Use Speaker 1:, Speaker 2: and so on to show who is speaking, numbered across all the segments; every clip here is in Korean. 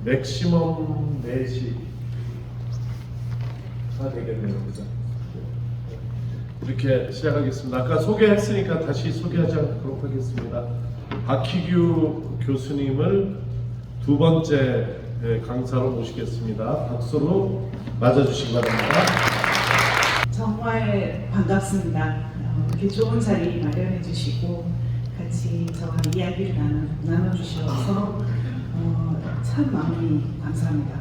Speaker 1: 맥시멈 4시가 되겠네요. 그죠? 이렇게 시작하겠습니다. 아까 소개했으니까 다시 소개하지 않도록 하겠습니다. 박희규 교수님을 두 번째 강사로 모시겠습니다. 박수로 맞아주시기 바랍니다.
Speaker 2: 정말 반갑습니다. 이렇게 좋은 자리 마련해 주시고 같이 저와 이야기를 나눠주셔서 참 마음이 감사합니다.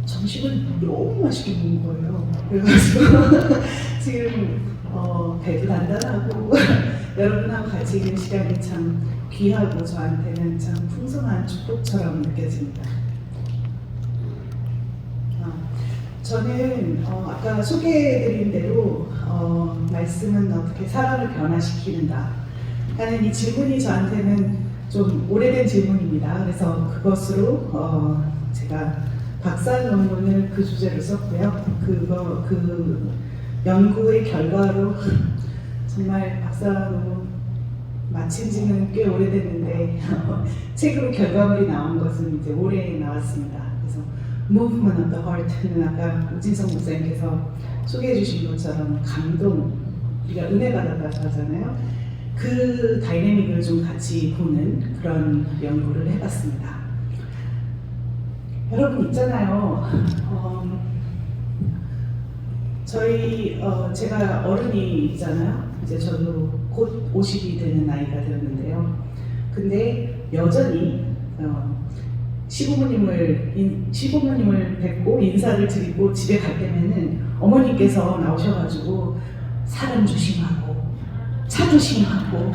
Speaker 2: 점심을 너무 맛있게 먹는 거예요. 그래가지고 지금 배도 단단하고 여러분하고 같이 있는 시간이 참 귀하고 저한테는 참 풍성한 축복처럼 느껴집니다. 저는 아까 소개해드린 대로 말씀은 어떻게 사람을 변화시키는가 하는 이 질문이 저한테는 좀 오래된 질문입니다. 그래서 그것으로 제가 박사 논문을 그 주제로 썼고요. 그 연구의 결과로 정말 박사 논문 마친 지는 꽤 오래됐는데 책으로 결과물이 나온 것은 이제 올해 나왔습니다. 그래서 Movement of the Heart는 아까 우진성 목사님께서 소개해 주신 것처럼 감동, 우리가 은혜 받았다고 하잖아요. 그 다이내믹을 좀 같이 보는 그런 연구를 해봤습니다. 여러분 있잖아요. 제가 어른이잖아요. 이제 저도 곧 50이 되는 나이가 되었는데요. 근데 여전히 시부모님을 뵙고 인사를 드리고 집에 갈 때면은 어머니께서 나오셔가지고 사람 조심하고 차 조심하고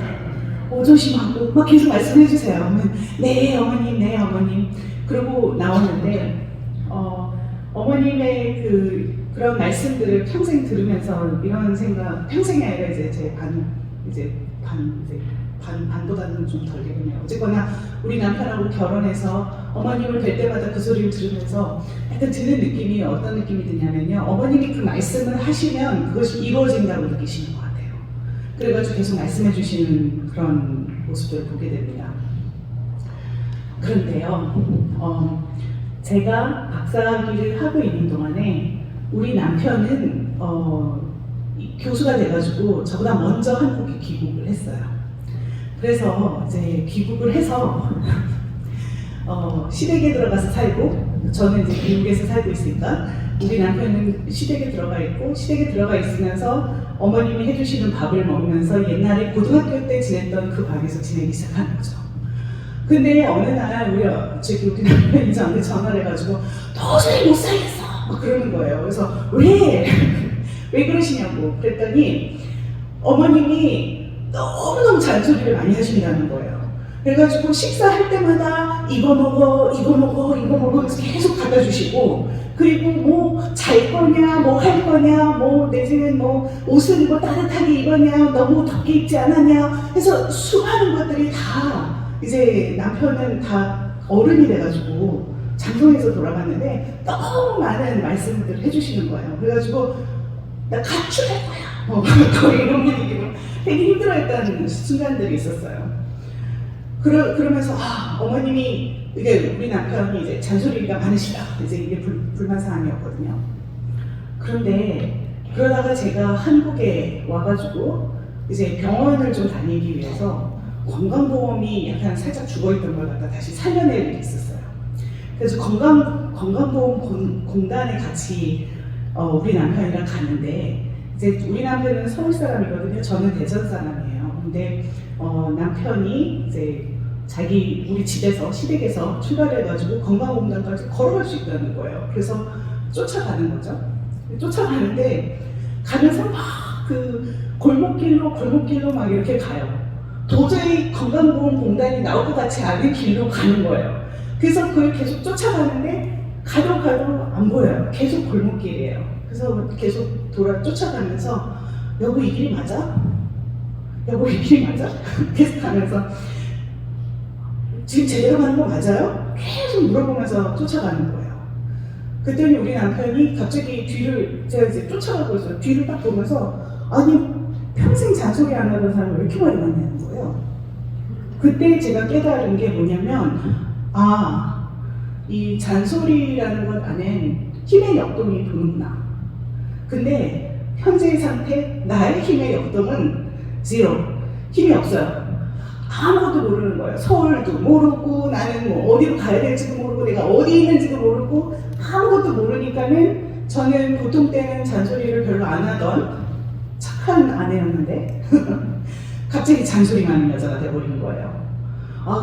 Speaker 2: 옷 조심하고 막 계속 말씀해 주세요. 네 어머님, 네 어머님. 그러고 나오는데 어머님의 그런 말씀들을 평생 들으면서 이런 생각, 평생이 아니라 이제 반보다는 좀 덜 되겠네요. 어쨌거나 우리 남편하고 결혼해서 어머님을 뵐 때마다 그 소리를 들으면서 약간 드는 느낌이 어떤 느낌이 드냐면요. 어머님이 그 말씀을 하시면 그것이 이루어진다고 느끼시는 것 같아요. 그래가지고 계속 말씀해 주시는 그런 모습들을 보게 됩니다. 그런데요, 제가 박사학위를 하고 있는 동안에 우리 남편은 교수가 돼가지고 저보다 먼저 한국에 귀국을 했어요. 그래서 이제 귀국을 해서 시댁에 들어가서 살고, 저는 이제 미국에서 살고 있으니까 우리 남편은 시댁에 들어가 있고, 시댁에 들어가 있으면서 어머님이 해주시는 밥을 먹으면서 옛날에 고등학교 때 지냈던 그 방에서 지내기 시작하는 거죠. 근데 어느 날 우리 남편이 저한테 전화를 해가지고 도저히 못 살겠어 막 그러는 거예요. 그래서 왜 그러시냐고 그랬더니 어머님이 너무너무 잔소리를 많이 하신다는 거예요. 그래가지고 식사할 때마다 이거 먹어 하면서 계속 갖다 주시고, 그리고 뭐 잘 거냐, 뭐 할 거냐, 뭐 내지는 뭐 옷을 뭐 따뜻하게 입었냐, 너무 덥게 입지 않았냐 해서 수많은 것들이 다 이제 남편은 다 어른이 돼가지고 장성에서 돌아갔는데 너무 많은 말씀들을 해주시는 거예요. 그래가지고 나 가출할 거야 거의 이런 분위기로 되게 힘들어했던 순간들이 있었어요. 그러면서 어머님이 이게 우리 남편이 이제 잔소리가 많으시다, 이제 이게 불만 사항이었거든요. 그런데 그러다가 제가 한국에 와가지고 이제 병원을 좀 다니기 위해서 건강보험이 약간 살짝 죽어있던 걸 갖다 다시 살려낼 일이 있었어요. 그래서 건강보험공단에 같이 우리 남편이랑 갔는데, 이제 우리 남편은 서울 사람이거든요. 저는 대전 사람이에요. 근데 남편이 이제 우리 집에서 시댁에서 출발해가지고 건강공단까지 걸어갈 수 있다는 거예요. 그래서 쫓아가는 거죠. 쫓아가는데 가면서 막 그 골목길로 막 이렇게 가요. 도저히 건강보험공단이 나올 것 같지 않은 길로 가는 거예요. 그래서 그걸 계속 쫓아가는데 가도 안 보여요. 계속 골목길이에요. 그래서 계속 쫓아가면서 여보 이 길이 맞아? 여보 이 길이 맞아? 계속 가면서 지금 제대로 가는 거 맞아요? 계속 물어보면서 쫓아가는 거예요. 그랬더니 우리 남편이 갑자기 제가 이제 쫓아가고 있어요. 뒤를 딱 보면서 아니 평생 잔소리 안 하던 사람이 왜 이렇게 말이 많냐는 거예요. 그때 제가 깨달은 게 뭐냐면 이 잔소리라는 것 안엔 힘의 역동이 도는구나. 근데 현재의 상태, 나의 힘의 역동은 제로. 힘이 없어요. 아무것도 모르는 거예요. 서울도 모르고 나는 뭐 어디로 가야 될지도 모르고 내가 어디 있는지도 모르고 아무것도 모르니까는 저는 보통 때는 잔소리를 별로 안 하던 착한 아내였는데 갑자기 잔소리만 하는 여자가 돼버리는 거예요.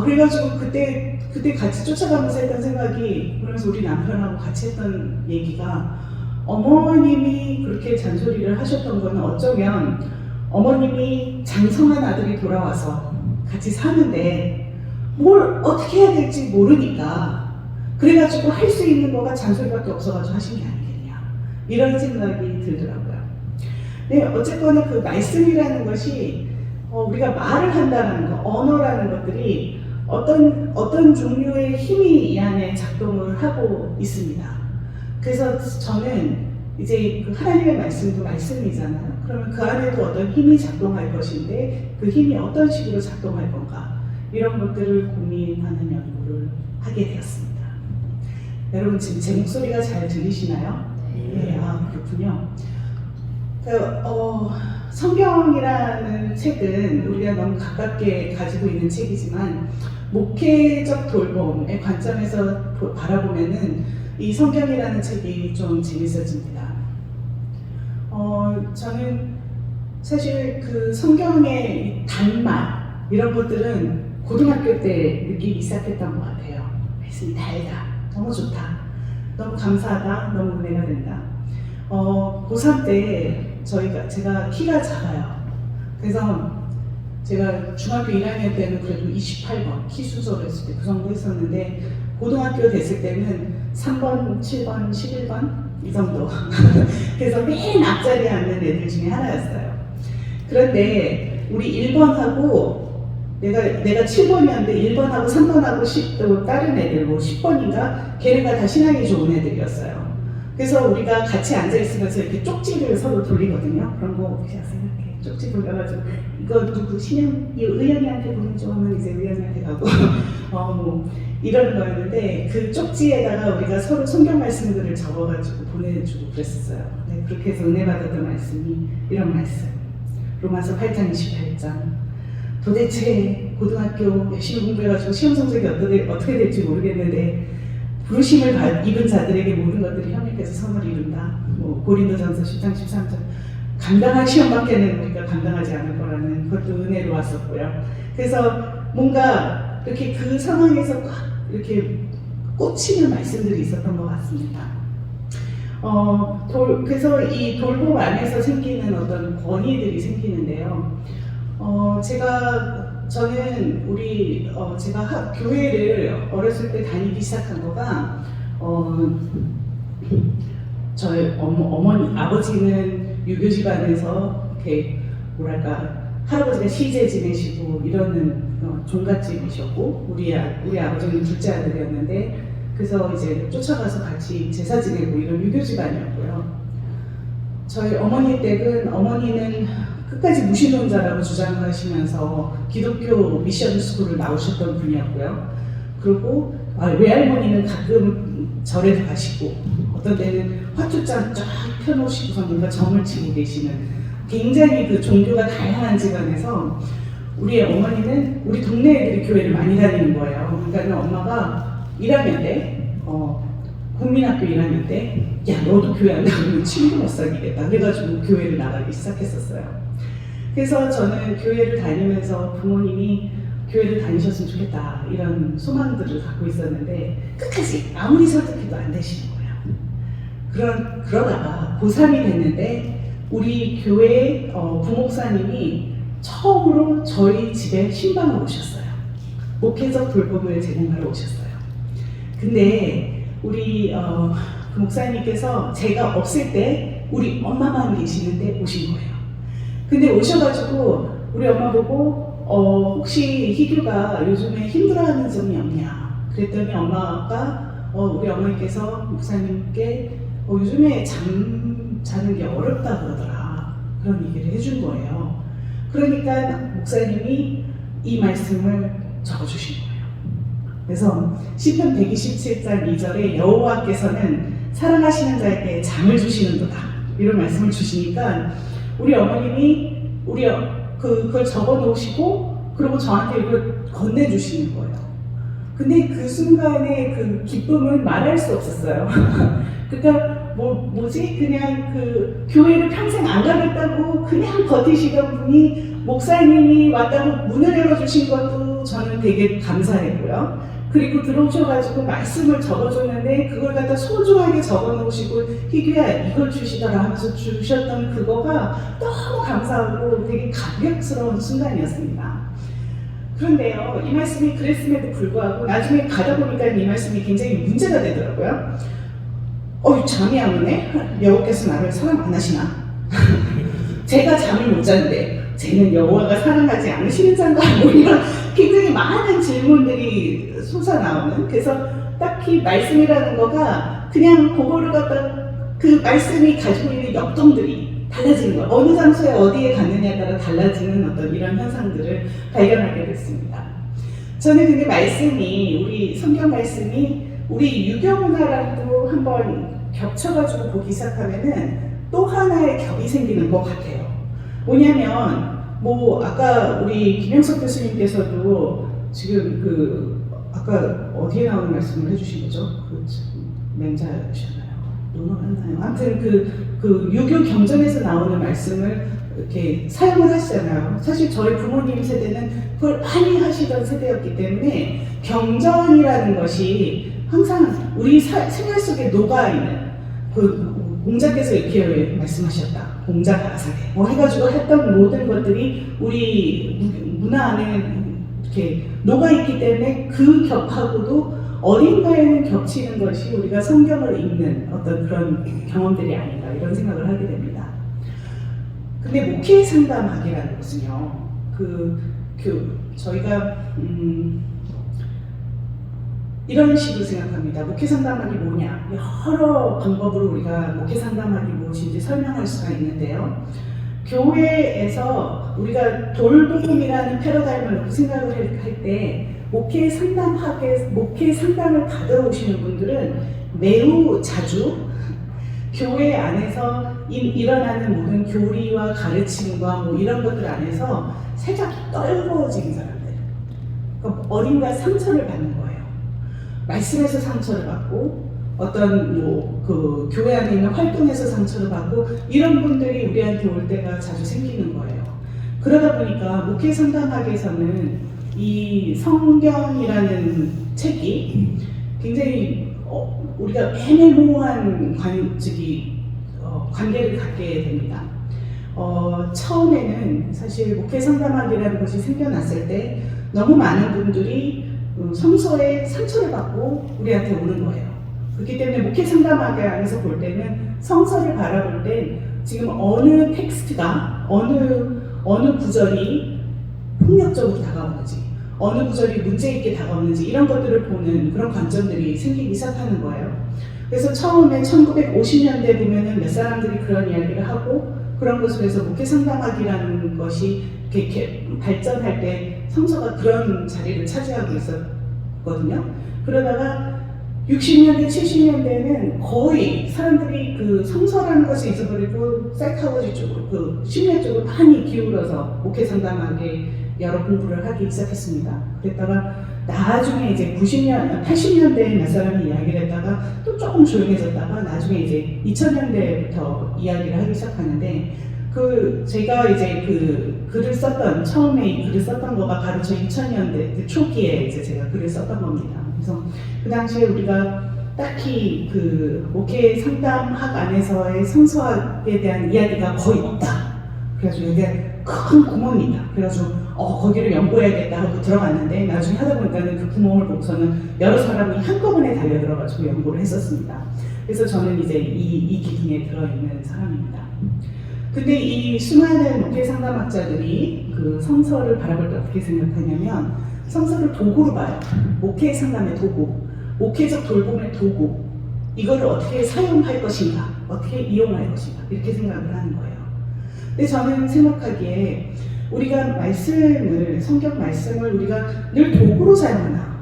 Speaker 2: 그래가지고 그때 같이 쫓아가면서 했던 생각이, 그러면서 우리 남편하고 같이 했던 얘기가, 어머님이 그렇게 잔소리를 하셨던 거는 어쩌면 어머님이 장성한 아들이 돌아와서 같이 사는데 뭘 어떻게 해야 될지 모르니까 그래가지고 할 수 있는 거가 잔소리밖에 없어가지고 하신 게 아니겠냐, 이런 생각이 들더라고요. 네, 어쨌거나 그 말씀이라는 것이 우리가 말을 한다는 거, 언어라는 것들이 어떤 종류의 힘이 이 안에 작동을 하고 있습니다. 그래서 저는 이제 그 하나님의 말씀도 말씀이잖아요. 그러면 그 안에도 어떤 힘이 작동할 것인데 그 힘이 어떤 식으로 작동할 건가, 이런 것들을 고민하는 연구를 하게 되었습니다. 여러분 지금 제 목소리가 잘 들리시나요? 네, 그렇군요. 성경이라는 책은 우리가 너무 가깝게 가지고 있는 책이지만 목회적 돌봄의 관점에서 바라보면은 이 성경이라는 책이 좀 재밌어집니다. 저는 사실 그 성경의 단맛 이런 것들은 고등학교 때 느끼기 시작했던 것 같아요. 말씀이 달다, 너무 좋다, 너무 감사하다, 너무 은혜가 된다. 고3 때 제가 키가 작아요. 그래서 제가 중학교 1학년 때는 그래도 28번 키 순서로 했을 때 그 정도 했었는데, 고등학교 됐을 때는 3번, 7번, 11번 이 정도. 그래서 맨 앞자리에 앉는 애들 중에 하나였어요. 그런데 우리 1번하고 내가 7번이었는데 1번하고 3번하고 또 다른 애들 뭐 10번인가, 걔네가 다 신앙이 좋은 애들이었어요. 그래서 우리가 같이 앉아있으면서 이렇게 쪽지를 서로 돌리거든요. 그런 거 그냥 생각해. 쪽지 돌려가지고 이거 누구 신영, 이 의연이한테 보내줘 하면 이제 의연이한테 가고 뭐 이런 거였는데, 그 쪽지에다가 우리가 서로 성경 말씀들을 적어가지고 보내주고 그랬었어요. 네, 그렇게 해서 은혜 받았던 말씀이 이런 말씀. 로마서 8장 28장. 도대체 고등학교 열심히 공부해가지고 시험 성적이 어떻게 될지 모르겠는데 부르심을 입은 자들에게 모든 것들이 협력해서 선을 이룬다. 뭐 고린도전서 10장 13절. 감당할 시험밖에는 우리가 감당하지 않을 거라는 것도 은혜로 왔었고요. 그래서 뭔가 이렇게 그 상황에서 꽉 이렇게 꽂히는 말씀들이 있었던 것 같습니다. 그래서 이 돌봄 안에서 생기는 어떤 권위들이 생기는데요. 저는 제가 교회를 어렸을 때 다니기 시작한 거가, 저희 아버지는 유교 집안에서 이렇게 할아버지가 시제 지내시고 이러는 종갓집이셨고, 우리 아버지는 둘째 아들이었는데, 그래서 이제 쫓아가서 같이 제사 지내고 이런 유교 집안이었고요. 저희 어머니 댁은, 어머니는 끝까지 무신론자라고 주장하시면서 기독교 미션 스쿨을 나오셨던 분이었고요. 그리고 외할머니는 가끔 절에도 가시고, 어떤 때는 화투장 쫙 펴놓으시고서 뭔가 점을 치고 계시는, 굉장히 그 종교가 다양한 집안에서 우리 어머니는 우리 동네 애들이 교회를 많이 다니는 거예요. 그러니까 엄마가 1학년 때, 국민학교 1학년 때, 야 너도 교회 안 나가면 친구 못 사귀겠다. 그래가지고 교회를 나가기 시작했었어요. 그래서 저는 교회를 다니면서 부모님이 교회를 다니셨으면 좋겠다 이런 소망들을 갖고 있었는데 끝까지 아무리 설득해도 안 되시는 거예요. 그러다가 고3이 됐는데 우리 교회 부목사님이 처음으로 저희 집에 신방을 오셨어요. 목회적 돌봄을 제공하러 오셨어요. 근데 우리 그 목사님께서 제가 없을 때 우리 엄마만 계시는데 오신 거예요. 근데 오셔가지고 우리 엄마 보고 혹시 희규가 요즘에 힘들어하는 점이 없냐 그랬더니 엄마가 우리 어머니께서 목사님께 요즘에 잠 자는 게 어렵다 그러더라, 그런 얘기를 해준 거예요. 그러니까 목사님이 이 말씀을 적어주신 거예요. 그래서 시편 127장 2절에 여호와께서는 사랑하시는 자에게 잠을 주시는도다 이런 말씀을 주시니까 우리 어머님이 그걸 적어 놓으시고 그리고 저한테 이걸 건네주시는 거예요. 근데 그 순간에 그 기쁨은 말할 수 없었어요. 그러니까 뭐지? 그냥 그 교회를 평생 안 가겠다고 그냥 버티시던 분이 목사님이 왔다고 문을 열어주신 것도 저는 되게 감사했고요. 그리고 들어오셔가지고 말씀을 적어줬는데 그걸 갖다 소중하게 적어놓으시고 희규야 이걸 주시더라 하면서 주셨던 그거가 너무 감사하고 되게 감격스러운 순간이었습니다. 그런데요, 이 말씀이 그랬음에도 불구하고 나중에 가다 보니까 이 말씀이 굉장히 문제가 되더라고요. 잠이 안 오네? 여호와께서 나를 사랑 안 하시나? 제가 잠을 못 자는데 쟤는 여호와가 사랑하지 않으시는 자인가? 뭐 이런 굉장히 많은 질문들이 솟아나오는, 그래서 딱히 말씀이라는 거가 그냥 그거를 갖다 그 말씀이 가지고 있는 역동들이 달라지는 거예요. 어느 장소에 어디에 갔느냐에 따라 달라지는 어떤 이런 현상들을 발견하게 됐습니다. 저는 근데 말씀이, 우리 성경 말씀이 우리 유교문화랑도 한번 겹쳐가지고 보기 시작하면은 또 하나의 겹이 생기는 것 같아요. 뭐냐면 아까 우리 김영석 교수님께서도 지금 아까 어디에 나오는 말씀을 해주신 거죠? 맹자셨나요? 논어였나요? 아무튼 그 유교 경전에서 나오는 말씀을 이렇게 사용을 하시잖아요. 사실 저희 부모님 세대는 그걸 많이 하시던 세대였기 때문에 경전이라는 것이 항상 우리 생활 속에 녹아있는, 공자께서 이렇게 말씀하셨다. 공자가 아사대 해가지고 했던 모든 것들이 우리 문화 안에 이렇게 녹아있기 때문에 그 겹하고도 어딘가에는 겹치는 것이 우리가 성경을 읽는 어떤 그런 경험들이 아닌가 이런 생각을 하게 됩니다. 근데 목회 상담학이라는 것은요, 저희가 이런 식으로 생각합니다. 목회 상담학이 뭐냐? 여러 방법으로 우리가 목회 상담학이 무엇인지 설명할 수가 있는데요. 교회에서 우리가 돌봄이라는 패러다임을 놓고 생각을 할 때 목회 상담을 받으러 오시는 분들은 매우 자주 교회 안에서 일어나는 모든 교리와 가르침과 이런 것들 안에서 살짝 떨거워진 사람들, 그러니까 어딘가 상처를 받는 거예요. 말씀에서 상처를 받고 어떤 교회 안에 있는 활동에서 상처를 받고 이런 분들이 우리한테 올 때가 자주 생기는 거예요. 그러다 보니까 목회 상담학에서는 이 성경이라는 책이 굉장히 우리가 애매모호한 관계를 갖게 됩니다. 처음에는 사실 목회 상담학이라는 것이 생겨났을 때 너무 많은 분들이 성서에 상처를 받고 우리한테 오는 거예요. 그렇기 때문에 목회 상담학에 안에서 볼 때는 성서를 바라볼 때 지금 어느 텍스트가 어느 구절이 폭력적으로 다가오는지, 어느 구절이 문제 있게 다가오는지 이런 것들을 보는 그런 관점들이 생기기 시작하는 거예요. 그래서 처음에 1950년대 보면은 몇 사람들이 그런 이야기를 하고 그런 것을 해서 목회 상담학이라는 것이 이렇게 발전할 때 성서가 그런 자리를 차지하고 있었거든요. 그러다가 60년대, 70년대에는 거의 사람들이 그 성서라는 것을 잊어버리고 사이코로지 쪽으로, 심리학 쪽으로 많이 기울어서 목회 상담학에 여러 공부를 하기 시작했습니다. 그랬다가 나중에 이제 80년대에 몇 사람이 이야기를 했다가 또 조금 조용해졌다가 나중에 이제 2000년대부터 이야기를 하기 시작하는데 제가 이제 처음에 이 글을 썼던 거가 바로 저 2000년대 초기에 이제 제가 글을 썼던 겁니다. 그래서 그 당시에 우리가 딱히 목회 상담학 안에서의 성서학에 대한 이야기가 거의 없다. 그래가지고 이게 큰 구멍이 있다. 그래가지고 거기를 연구해야겠다 하고 들어갔는데 나중에 하다 보니까는 그 구멍을 보고서는 여러 사람이 한꺼번에 달려들어가지고 연구를 했었습니다. 그래서 저는 이제 이 기둥에 들어있는 사람입니다. 근데 이 수많은 목회 상담학자들이 성서를 바라볼 때 어떻게 생각하냐면 성서를 도구로 봐요. 목회 상담의 도구, 목회적 돌봄의 도구, 이거를 어떻게 사용할 것인가, 어떻게 이용할 것인가 이렇게 생각을 하는 거예요. 근데 저는 생각하기에 우리가 성경 말씀을 우리가 늘 도구로 사용하나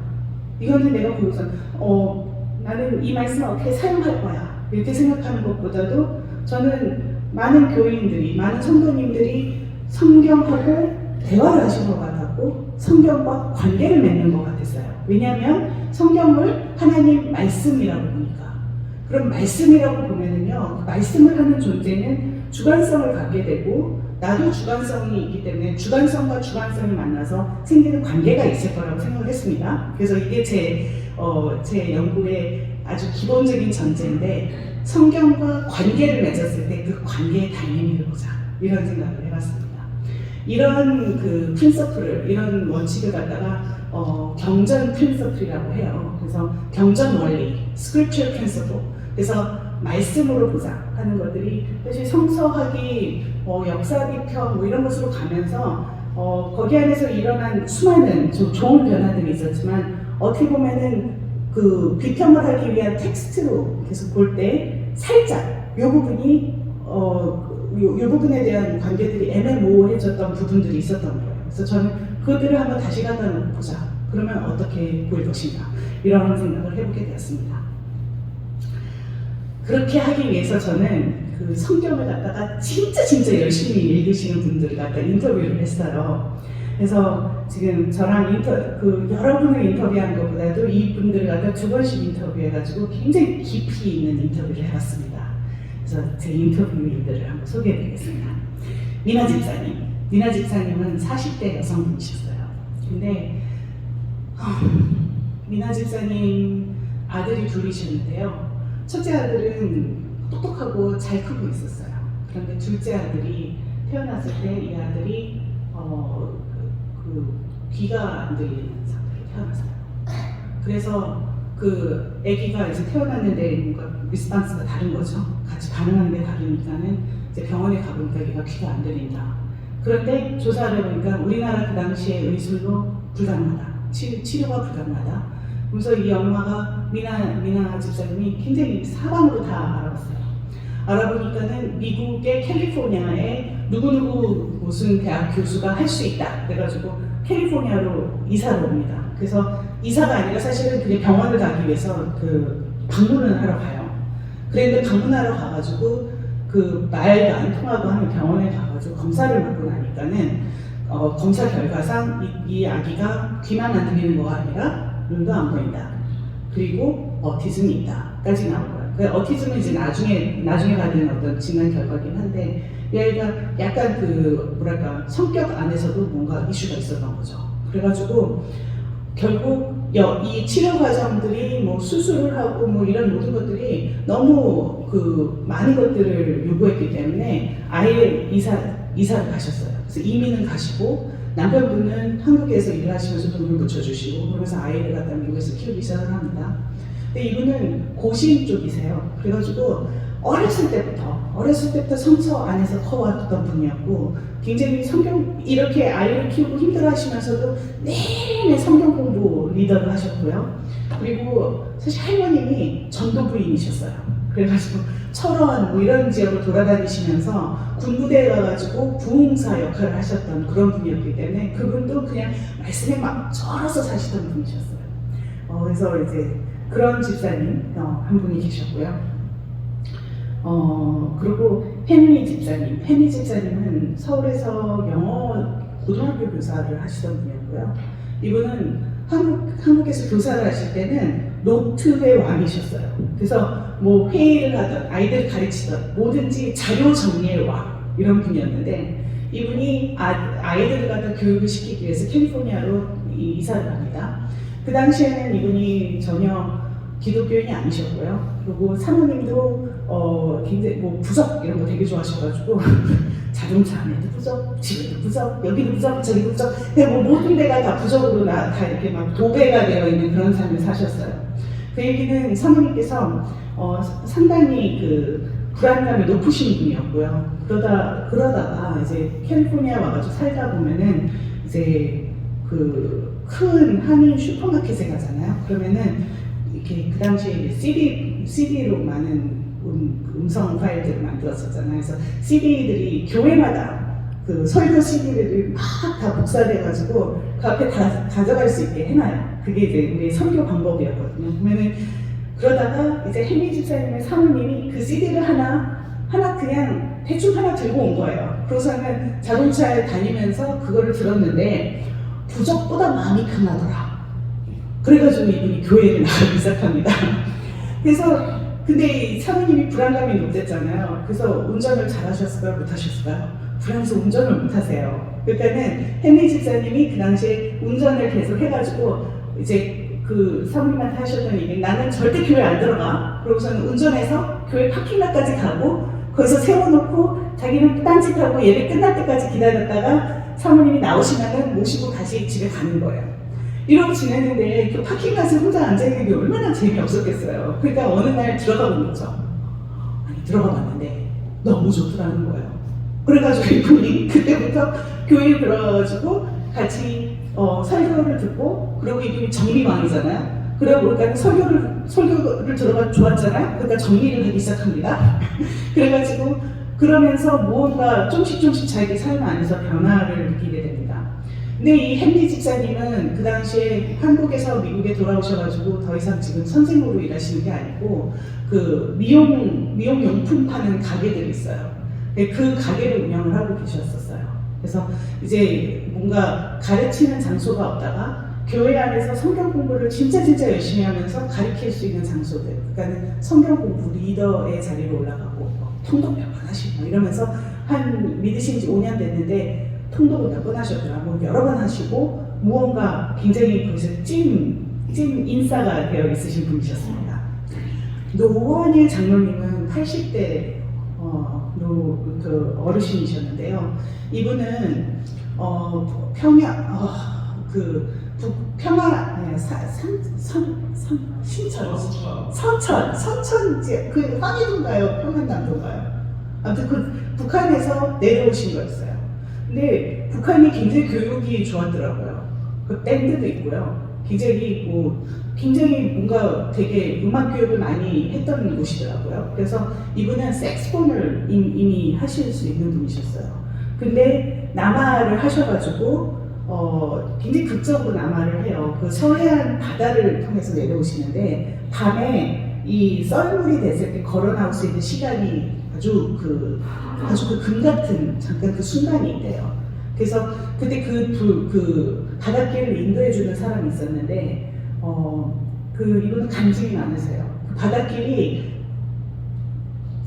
Speaker 2: 이거는 내가 보고서 나는 이 말씀을 어떻게 사용할 거야 이렇게 생각하는 것보다도 저는 많은 교인들이, 많은 성도님들이 성경하고 대화를 하신 것 같았고 성경과 관계를 맺는 것 같았어요. 왜냐하면 성경을 하나님 말씀이라고 보니까. 그럼 말씀이라고 보면은요, 말씀을 하는 존재는 주관성을 갖게 되고 나도 주관성이 있기 때문에 주관성과 주관성이 만나서 생기는 관계가 있을 거라고 생각을 했습니다. 그래서 이게 제 연구의 아주 기본적인 전제인데 성경과 관계를 맺었을 때 그 관계의 다이내믹을 보자 이런 생각을 해봤습니다. 이런 그 프린서플을, 이런 원칙을 갖다가 경전 프린서플이라고 해요. 그래서 경전 원리, scripture principle. 그래서 말씀으로 보자 하는 것들이 사실 성서학이 역사 비평 뭐 이런 것으로 가면서 거기 안에서 일어난 수많은 좋은 변화들이 있었지만 어떻게 보면은 그 비평을 하기 위한 텍스트로 계속 볼 때 살짝 이 부분이 이 부분에 대한 관계들이 애매모호해졌던 부분들이 있었던 거예요. 그래서 저는 그들을 한번 다시 갖다 보자. 그러면 어떻게 보일 것인가 이런 생각을 해보게 되었습니다. 그렇게 하기 위해서 저는 그 성경을 갖다가 진짜 열심히 읽으시는 분들을 갖다 인터뷰를 했어요. 그래서 지금 저랑 여러분을 인터뷰한 것보다도 이 분들을 갖다 2번씩 인터뷰해가지고 굉장히 깊이 있는 인터뷰를 해봤습니다. 그래서 제 인터뷰인들을 한번 소개해드리겠습니다. 미나 집사님은 40대 여성분이셨어요. 근데 미나 집사님 아들이 둘이셨는데요. 첫째 아들은 똑똑하고 잘 크고 있었어요. 그런데 둘째 아들이 태어났을 때 이 아들이 귀가 안 들리는 상태로 태어났어요. 그래서 그 아기가 이제 태어났는데 뭔가 리스판스가 다른 거죠. 같이 반응하는 게 다르니까는 이제 병원에 가보니까 얘가 귀가 안 들린다. 그런데 조사를 해보니까 우리나라 그 당시에 의술로 불가능하다. 치료가 불가능하다. 그래서 이 엄마가 미나 집사님이 굉장히 사방으로 다 알아봤어요. 알아보니까는 미국의 캘리포니아에 누구누구 무슨 대학 교수가 할 수 있다. 그래가지고 캘리포니아로 이사를 옵니다. 그래서 이사가 아니라 사실은 그냥 병원을 가기 위해서 그 방문을 하러 가요. 그런데 방문하러 가가지고 그 말도 안 통하고 하는 병원에 가가지고 검사를 받고 나니까는 검사 결과상 이 아기가 귀만 안 들리는 거가 아니라 눈도 안 보인다. 그리고 어티즘이 있다까지 나온 거예요. 그 어티즘은 이제 나중에 받은 어떤 진단 결과긴 한데 얘가 약간 그 뭐랄까 성격 안에서도 뭔가 이슈가 있었던 거죠. 그래가지고 결국 이 치료 과정들이 뭐 수술을 하고 뭐 이런 모든 것들이 너무 그 많은 것들을 요구했기 때문에 아예 이사를 가셨어요. 그래서 이민은 가시고 남편분은 한국에서 일을 하시면서 돈을 붙여주시고 그러면서 아이를 갖다 미국에서 키우기 시작을 합니다. 근데 이분은 고시인 쪽이세요. 그래가지고 어렸을 때부터 성서 안에서 커왔던 분이었고 굉장히 성경 이렇게 아이를 키우고 힘들어하시면서도 내내 성경 공부 리더를 하셨고요. 그리고 사실 할머님이 전도 부인이셨어요. 그래가지고 철원 뭐 이런 지역을 돌아다니시면서 군부대에 가가지고 부흥사 역할을 하셨던 그런 분이었기 때문에 그분도 그냥 말씀에 막 절어서 사시던 분이셨어요. 그래서 이제 그런 집사님 한 분이 계셨고요. 그리고 헨리 집사님은 서울에서 영어 고등학교 교사를 하시던 분이었고요. 이분은 한국에서 교사를 하실 때는 노트의 왕이셨어요. 그래서 뭐 회의를 하던 아이들 가르치던 뭐든지 자료 정리의 왕 이런 분이었는데 이분이 아이들을 갖다 교육을 시키기 위해서 캘리포니아로 이사를 합니다. 그 당시에는 이분이 전혀 기독교인이 아니셨고요. 그리고 사모님도 굉장히 뭐 부적 이런 거 되게 좋아하셔가지고 자동차 안에도 부적, 집에도 부적, 여기도 부적, 저기도 부적, 뭐 모든 데가 다 부적으로 다 이렇게 막 도배가 되어 있는 그런 삶을 사셨어요. 그 얘기는 사모님께서 상당히 그 불안감이 높으신 분이었고요. 그러다가 이제 캘리포니아 와가지고 살다 보면은 이제 그 큰 한인 슈퍼마켓에 가잖아요. 그러면은 이렇게 그 당시에 CD로 많은 음성 파일들을 만들었었잖아요. 그래서 CD들이 교회마다 그 설교 CD들이 막 다 복사돼가지고 그 앞에 다 가져갈 수 있게 해놔요. 그게 이제 우리 선교 방법이었거든요. 그러면은 그러다가 이제 헨리 집사님의 사모님이 그 CD를 하나 그냥 대충 하나 들고 온 거예요. 그러고서는 자동차에 다니면서 그거를 들었는데 부적보다 마음이 강하더라. 그래가지고 이분이 교회를 나가기 시작합니다. 그래서 근데 이 사모님이 불안감이 높댔잖아요. 그래서 운전을 잘하셨을까요? 못하셨을까요? 불안해서 운전을 못하세요. 그러니까는 헨리 집사님이 그 당시에 운전을 계속 해가지고 이제 그 사모님한테 하셨던 얘기, 나는 절대 교회 안 들어가. 그러고서는 운전해서 교회 파킹락까지 가고 거기서 세워놓고 자기는 딴짓하고 예배 끝날 때까지 기다렸다가 사모님이 나오시면은 모시고 다시 집에 가는 거예요. 이러고 지냈는데 그 파킹락에 혼자 앉아있는 게 얼마나 재미없었겠어요. 그러니까 어느 날 들어가 본 거죠. 아니 들어가 봤는데 너무 좋더라는 거예요. 그래가지고 이분이 그때부터 교회에 들어가가지고 같이 설교를 듣고, 그리고 이분이 정리왕이잖아요. 그러다 보니까 설교를 들어가 좋았잖아요. 그러니까 정리를 하기 시작합니다. 그래가지고 그러면서 무언가 조금씩 자기 삶 안에서 변화를 느끼게 됩니다. 근데 이 헨리 집사님은 그 당시에 한국에서 미국에 돌아오셔가지고 더 이상 지금 선생으로 일하시는 게 아니고 그 미용용품 파는 가게들이 있어요. 그 가게를 운영을 하고 계셨었어요. 그래서 이제 뭔가 가르치는 장소가 없다가 교회 안에서 성경 공부를 진짜 열심히 하면서 가르칠 수 있는 장소들, 그러니까 성경 공부 리더의 자리로 올라가고 통독 몇 번 하시고 이러면서 한 믿으신 지 5년 됐는데 통독을 몇 번 하셨더라고요. 여러 번 하시고 무언가 굉장히 거기서 찐 인싸가 되어 있으신 분이셨습니다. 노원일 장로님은 80대 그 어르신이셨는데요. 이분은 선천 그 황해도인가요? 평안남도인가요? 아무튼 그 북한에서 내려오신 거였어요. 근데 북한이 굉장히 교육이 좋았더라고요. 그 밴드도 있고요. 굉장히 뭔가 되게 음악 교육을 많이 했던 곳이더라고요. 그래서 이분은 색스폰을 이미 하실 수 있는 분이셨어요. 근데 남아를 하셔가지고 굉장히 극적으로 남아를 해요. 그 서해안 바다를 통해서 내려오시는데 밤에 이 썰물이 됐을 때 걸어 나올 수 있는 시간이 아주 그 금 같은 잠깐 그 순간이 있대요. 그래서 그때 그 바닷길을 인도해주는 사람이 있었는데 이분은 간증이 많으세요. 그 바닷길이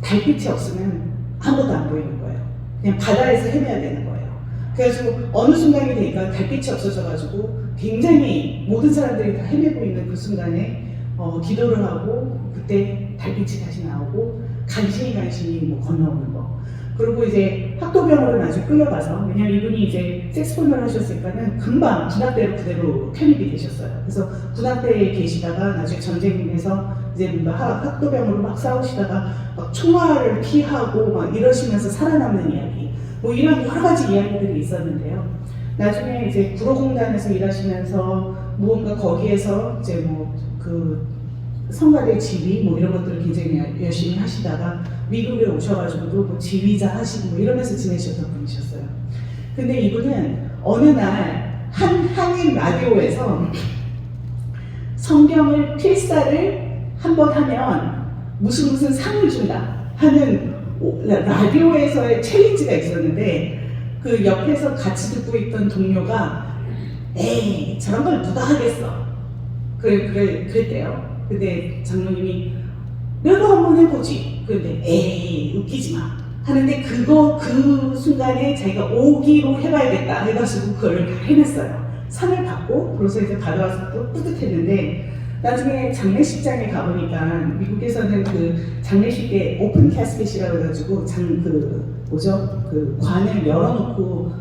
Speaker 2: 달빛이 없으면 아무것도 안 보이는 거예요. 그냥 바다에서 헤매야 되는 거예요. 그래가지고 어느 순간이 되니까 달빛이 없어져가지고 굉장히 모든 사람들이 다 헤매고 있는 그 순간에 기도를 하고 그때 달빛이 다시 나오고 간신히 뭐 건너오는 거. 그리고 이제 학도병으로 나중에 끌려가서, 왜냐면 이분이 이제 색스폰을 하셨으니까는 금방 군악대로 그대로 편입이 되셨어요. 그래서 군악대에 계시다가 나중에 전쟁에서 이제 뭔가 학도병으로 막 싸우시다가 막 총알을 피하고 막 이러시면서 살아남는 이야기, 뭐 이런 여러 가지 이야기들이 있었는데요. 나중에 이제 구로공단에서 일하시면서 무언가 거기에서 이제 뭐 그 성가대 지휘 뭐 이런 것들을 굉장히 열심히 하시다가 미국에 오셔가지고도 뭐 지휘자 하시고 뭐 이러면서 지내셨던 분이셨어요. 근데 이분은 어느 날 한인 라디오에서 성경을 필사를 한번 하면 무슨 상을 준다 하는 라디오에서의 챌린지가 있었는데, 그 옆에서 같이 듣고 있던 동료가 에이 저런 걸 누가 하겠어 그랬대요. 근데 장로님이 내가 한번 해보지. 그런데 에이 웃기지 마 하는데 그 순간에 자기가 오기로 해봐야겠다 해가지고 그걸 다 해냈어요. 상을 받고 그래서 이제 받아와서 또 뿌듯했는데, 나중에 장례식장에 가보니까 미국에서는 그 장례식에 오픈 캐스켓이라고 해가지고 그 관을 열어놓고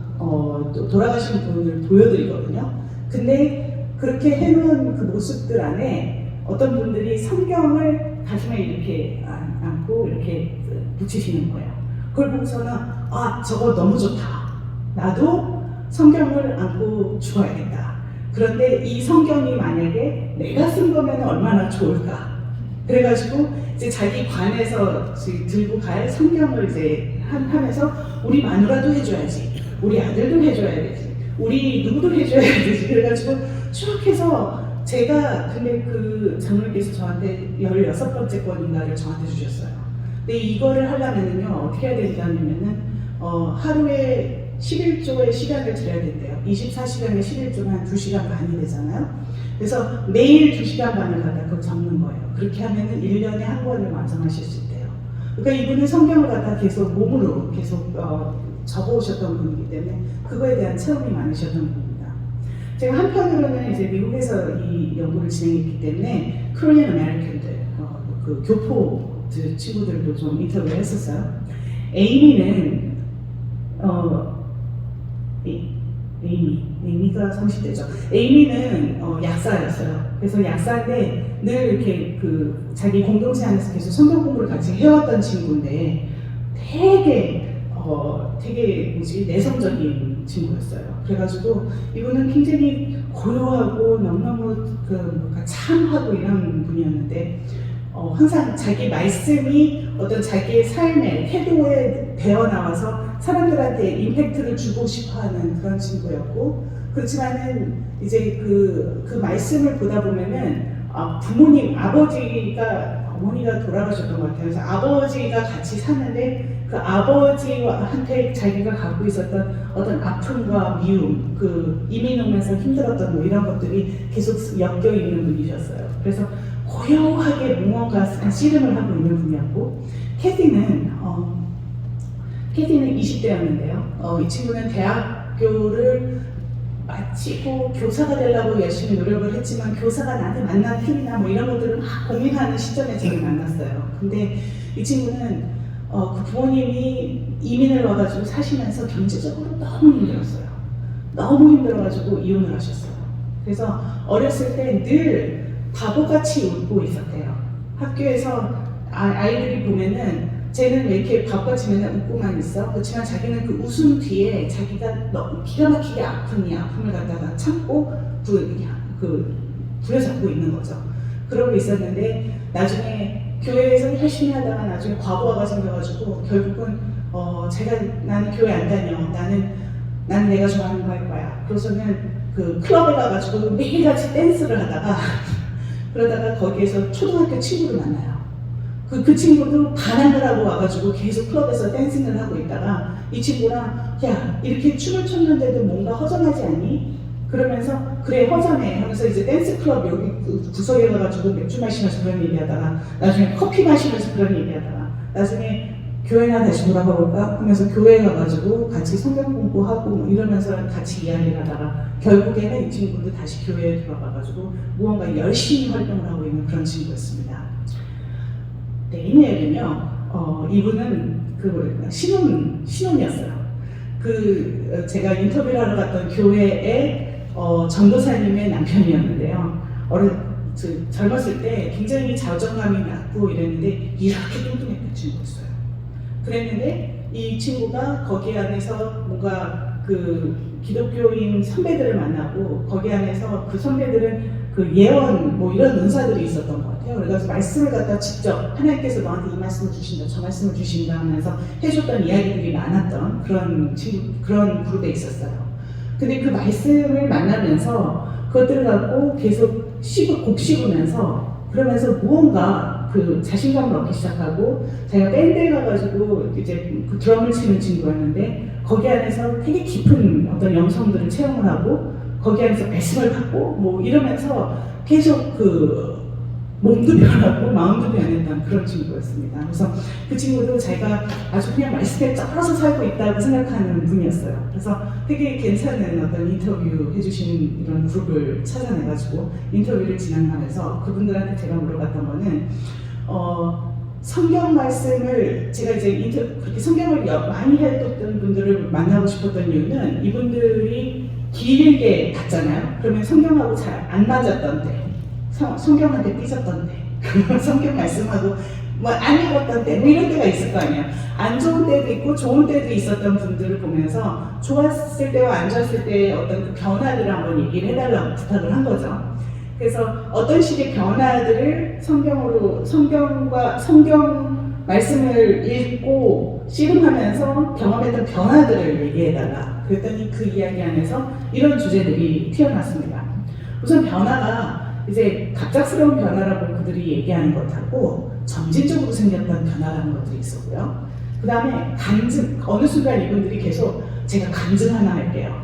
Speaker 2: 또 돌아가신 분을 보여드리거든요. 근데 그렇게 해놓은 그 모습들 안에 어떤 분들이 성경을 가슴에 이렇게 안고 이렇게 붙이시는 거예요. 그걸 보고서는 저거 너무 좋다. 나도 성경을 안고 죽어야겠다. 그런데 이 성경이 만약에 내가 쓴 거면 얼마나 좋을까. 그래가지고 이제 자기 관에서 들고 갈 성경을 이제 하면서 우리 마누라도 해줘야지. 우리 아들도 해줘야 되지, 우리 누구도 해줘야 되지. 그래가지고 쭉 해서 제가 근데 그 장로님께서 저한테 16번째 권인가를 저한테 주셨어요. 근데 이거를 하려면은요 어떻게 해야 되냐면은 하루에 11조의 시간을 드려야 된대요. 24시간에 11조면 한 2시간 반이 되잖아요. 그래서 매일 2시간 반을 갖다 그걸 적는 거예요. 그렇게 하면은 1년에 한 권을 완성하실 수 있대요. 그러니까 이분은 성경을 갖다 계속 몸으로 계속 적어오셨던 분이기 때문에 그거에 대한 체험이 많으셨던 분입니다. 제가 한편으로는 이제 미국에서 이 연구를 진행했기 때문에 코리안 아메리칸들, 그 교포 친구들도 좀 인터뷰를 했었어요. 에이미는 에이미가 30대죠. 에이미는 약사였어요. 그래서 약사인데 늘 이렇게 그 자기 공동체 안에서 계속 성경 공부를 같이 해왔던 친구인데 되게 내성적인 친구였어요. 그래가지고 이분은 굉장히 고요하고 너무너무 참하고 이런 분이었는데 항상 자기 말씀이 어떤 자기의 삶의 태도에 배어 나와서 사람들한테 임팩트를 주고 싶어하는 그런 친구였고, 그렇지만은 이제 그 말씀을 보다 보면은 부모님 어머니가 돌아가셨던 것 같아요. 그래서 아버지가 같이 사는데 그 아버지한테 자기가 갖고 있었던 어떤 아픔과 미움, 그 이민 오면서 힘들었던 뭐 이런 것들이 계속 엮여 있는 분이셨어요. 그래서 고요하게 무언가 씨름을 하고 있는 분이었고, 캐디는 20대였는데요. 이 친구는 대학교를 마치고 교사가 되려고 열심히 노력을 했지만 교사가 나한테 맞나 틀리나 뭐 이런 것들을 막 고민하는 시점에 저를 만났어요. 근데 이 친구는 그 부모님이 이민을 와가지고 사시면서 경제적으로 너무 힘들었어요. 너무 힘들어가지고 이혼을 하셨어요. 그래서 어렸을 때 늘 바보같이 웃고 있었대요. 학교에서 아이들이 보면은 쟤는 왜 이렇게 바보같이 맨날 웃고만 있어? 그렇지만 자기는 그 웃음 뒤에 자기가 너무 기가 막히게 아픔을 갖다가 참고 부여잡고 있는 거죠. 그러고 있었는데 나중에 교회에서 열심히 하다가 나중에 과부하가 생겨가지고 결국은 나는 교회 안 다녀. 나는 내가 좋아하는 거 할 거야. 그래서는 그 클럽에 가가지고 매일같이 댄스를 하다가 그러다가 거기에서 초등학교 친구를 만나요. 그 친구도 반항을 하고 와가지고 계속 클럽에서 댄싱을 하고 있다가 이 친구랑 야 이렇게 춤을 췄는데도 뭔가 허전하지 않니? 그러면서 그래 허전해 하면서 이제 댄스 클럽 여기 구석에 가가지고 맥주 마시면서 그런 얘기하다가 나중에 커피 마시면서 그런 얘기하다가 나중에 교회나 다시 돌아가 볼까 하면서 교회 가가지고 같이 성경 공부하고 뭐 이러면서 같이 이야기를 하다가 결국에는 이 친구도 다시 교회에 들어가가지고 무언가 열심히 활동을 하고 있는 그런 친구였습니다. 데니엘은요, 이분은 신혼이었어요. 제가 인터뷰를 하러 갔던 교회의 전도사님의 남편이었는데요. 젊었을 때 굉장히 자존감이 낮고 이랬는데 이렇게 뚱뚱했던 친구였어요. 그랬는데 이 친구가 거기 안에서 뭔가 기독교인 선배들을 만나고 거기 안에서 그 선배들은 예언 뭐 이런 은사들이 있었던 것 같아요. 그래서 말씀을 갖다 직접 하나님께서 너한테 이 말씀을 주신다, 저 말씀을 주신다 하면서 해줬던 이야기들이 많았던 그런 그룹에 있었어요. 근데 그 말씀을 만나면서 그것들을 갖고 계속 곡 씹으면서 그러면서 무언가 자신감을 얻기 시작하고 자기가 밴드에 가가지고 이제 드럼을 치는 친구였는데 거기 안에서 되게 깊은 어떤 영성들을 체험을 하고 거기 안에서 말씀을 받고 뭐 이러면서 계속 몸도 변하고 마음도 변했던 그런 친구였습니다. 그래서 그 친구도 자기가 아주 그냥 말씀에 쩔어서 살고 있다고 생각하는 분이었어요. 그래서 되게 괜찮은 어떤 인터뷰 해주시는 이런 그룹을 찾아내가지고 인터뷰를 진행하면서 그분들한테 제가 물어봤던 거는 성경 말씀을 제가 이제 그렇게 성경을 많이 읽었던 분들을 만나고 싶었던 이유는 이분들이 길게 봤잖아요. 그러면 성경하고 잘 안 맞았던 때, 성경한테 삐졌던 때, 성경 말씀하고 뭐 안 읽었던 때, 뭐 이런 때가 있을 거 아니에요. 안 좋은 때도 있고 좋은 때도 있었던 분들을 보면서 좋았을 때와 안 좋았을 때의 어떤 그 변화들을 한번 얘기를 해달라고 부탁을 한 거죠. 그래서 어떤 식의 변화들을 성경 말씀을 읽고 씨름하면서 경험했던 변화들을 얘기해달라 그랬더니 그 이야기 안에서 이런 주제들이 튀어났습니다. 우선 변화가 이제 갑작스러운 변화라고 그들이 얘기하는 것하고 점진적으로 생겼던 변화라는 것들이 있었고요. 그 다음에 간증, 어느 순간 이분들이 계속 제가 간증 하나 할게요.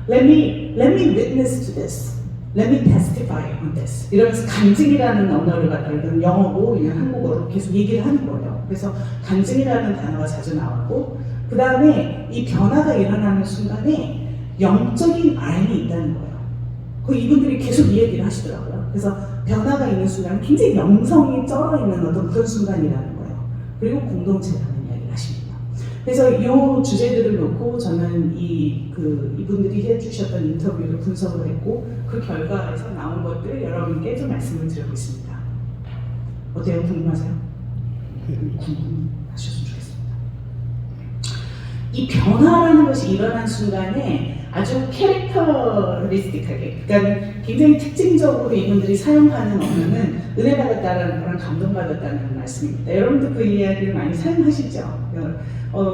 Speaker 2: Let me witness to this. Let me testify on this. 이러면서 간증이라는 언어를 갖다가 영어고 한국어로 계속 얘기를 하는 거예요. 그래서 간증이라는 단어가 자주 나왔고, 그 다음에 이 변화가 일어나는 순간에 영적인 알이 있다는 거예요. 그 이분들이 계속 이 얘기를 하시더라고요. 그래서 변화가 있는 순간 굉장히 영성이 쩔어 있는 어떤 그런 순간이라는 거예요. 그리고 공동체라는 이야기를 하십니다. 그래서 이 주제들을 놓고 저는 이분들이 해주셨던 인터뷰를 분석을 했고 그 결과에서 나온 것들 여러분께 좀 말씀을 드려보겠습니다. 어때요? 궁금하세요? 궁금하셨으면 좋겠습니다. 이 변화라는 것이 일어난 순간에 아주 캐릭터리스틱하게, 그러니까 굉장히 특징적으로 이분들이 사용하는 언어는 은혜 받았다는 거랑 감동받았다는 말씀입니다. 여러분도 그 이야기를 많이 사용하시죠?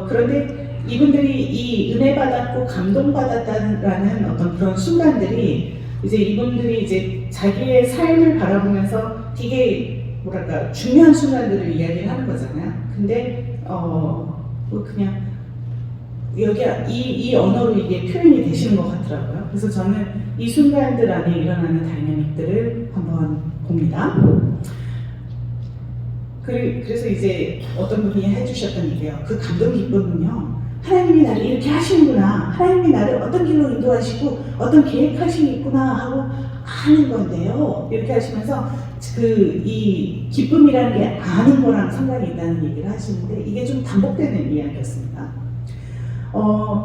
Speaker 2: 그런데 이분들이 이 은혜 받았고 감동받았다는 어떤 그런 순간들이 이제 이분들이 이제 자기의 삶을 바라보면서 되게 뭐랄까 중요한 순간들을 이야기를 하는 거잖아요. 근데 그냥 여기 이 언어로 이게 표현이 되시는 것 같더라고요. 그래서 저는 이 순간들 안에 일어나는 다이내믹들을 한번 봅니다. 그래서 이제 어떤 분이 해주셨던 얘기예요. 그 감동 기쁨은요, 하나님이 나를 이렇게 하시는구나, 하나님이 나를 어떤 길로 인도하시고 어떤 계획하심이 있구나 하고 아는 건데요. 이렇게 하시면서 이 기쁨이라는 게 아는 거랑 상관이 있다는 얘기를 하시는데 이게 좀 반복되는 이야기였습니다.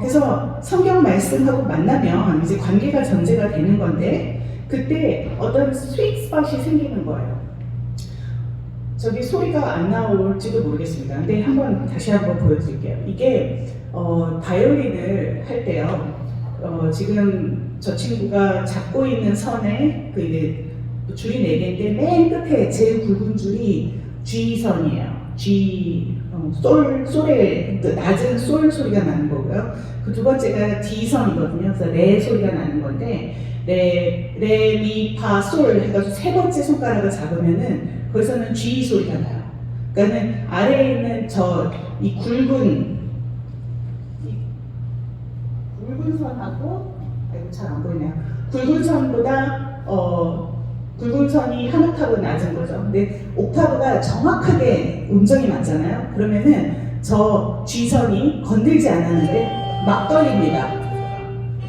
Speaker 2: 그래서 성경 말씀하고 만나면 이제 관계가 전제가 되는 건데 그때 어떤 스윗 스팟이 생기는 거예요. 저기 소리가 안 나올지도 모르겠습니다. 근데 다시 한번 보여드릴게요. 이게 바이올린을 할 때요. 지금 저 친구가 잡고 있는 선에 이게 줄이 4개인데 맨 끝에 제일 굵은 줄이 G선이에요. 솔의 낮은 솔 소리가 나는 거고요. 그 두 번째가 D선이거든요. 그래서 레 소리가 나는 건데 레, 미, 파, 솔 해가지고 세 번째 손가락을 잡으면은 거기서는 G 소리가 나요. 그러니까는 아래에 있는 이 굵은 선하고 잘 안 보이네요. 굵은 선보다 굵은 선이 한 옥타브 낮은 거죠. 근데 옥타브가 정확하게 음정이 맞잖아요. 그러면은 저 G선이 건들지 않았는데 막 떨립니다.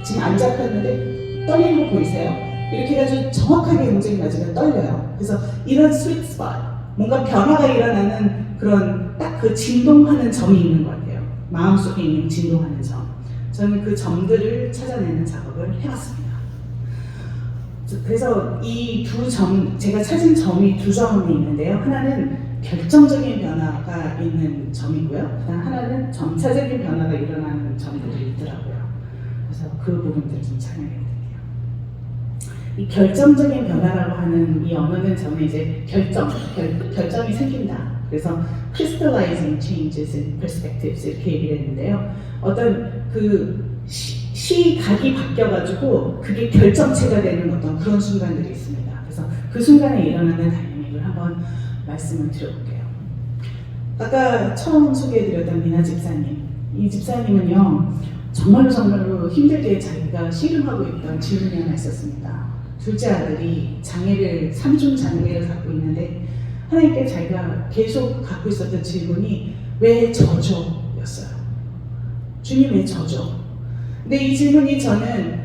Speaker 2: 지금 안 잡혔는데 떨리는 거 보이세요? 이렇게 해가지고 정확하게 음정이 맞으면 떨려요. 그래서 이런 스윗 스팟, 뭔가 변화가 일어나는 그런 딱 그 진동하는 점이 있는 것 같아요. 마음속에 있는 진동하는 점. 저는 그 점들을 찾아내는 작업을 해봤습니다. 그래서 이 두 점, 제가 찾은 점이 두 점이 있는데요. 하나는 결정적인 변화가 있는 점이고요. 그다음 하나는 점차적인 변화가 일어나는 점들이 있더라고요. 그래서 그 부분들을 좀 설명해드릴게요. 이 결정적인 변화라고 하는 이 언어는 저는 이제 결정이 생긴다. 그래서 crystallizing changes in perspectives 이렇게 얘기를 했는데요. 어떤 시각이 바뀌어가지고 그게 결정체가 되는 어떤 그런 순간들이 있습니다. 그래서 그 순간에 일어나는 다이내믹을 한번 말씀을 드려볼게요. 아까 처음 소개해드렸던 미나 집사님, 이 집사님은요 정말로 힘들게 자기가 씨름하고 있던 질문이 하나 있었습니다. 둘째 아들이 삼중 장애를 갖고 있는데 하나님께 자기가 계속 갖고 있었던 질문이 왜 저줘였어요. 주님 왜 저줘? 근데 이 질문이 저는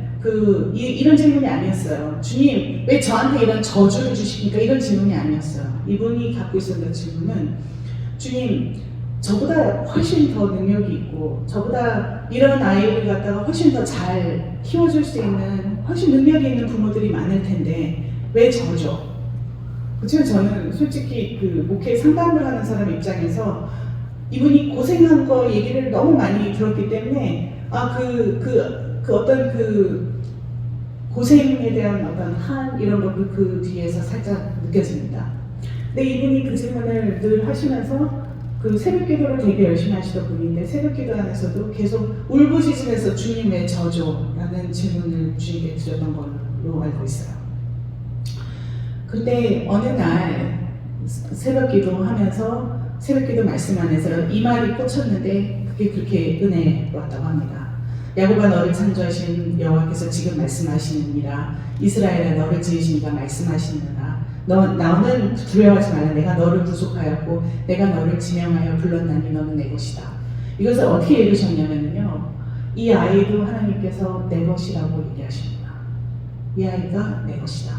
Speaker 2: 이런 질문이 아니었어요. 주님 왜 저한테 이런 저주를 주십니까? 이런 질문이 아니었어요. 이분이 갖고 있었던 질문은 주님 저보다 훨씬 더 능력이 있고 저보다 이런 아이를 갖다가 훨씬 더 잘 키워줄 수 있는 훨씬 능력이 있는 부모들이 많을 텐데 왜 저죠? 그치만 저는 솔직히 목회 상담을 하는 사람 입장에서 이분이 고생한 거 얘기를 너무 많이 들었기 때문에 어떤 고생에 대한 어떤 이런 것도 그 뒤에서 살짝 느껴집니다. 근데 이분이 그 질문을 늘 하시면서 그 새벽 기도를 되게 열심히 하시던 분인데 새벽 기도 안에서도 계속 울부짖으면서 주님 왜 저죠? 라는 질문을 주님께 드렸던 걸로 알고 있어요. 근데 어느 날 새벽 기도하면서 새벽 기도 말씀 안에서 이 말이 꽂혔는데 그게 그렇게 은혜였다고 합니다. 야곱아 너를 창조하신 여호와께서 지금 말씀하시느니라 이스라엘아 너를 지으시니까 말씀하시느니라 너는 두려워하지 말라 내가 너를 구속하였고 내가 너를 지명하여 불렀나니 너는 내 것이다. 이것을 어떻게 읽으셨냐면요 이 아이도 하나님께서 내 것이라고 얘기하십니다. 이 아이가 내 것이다.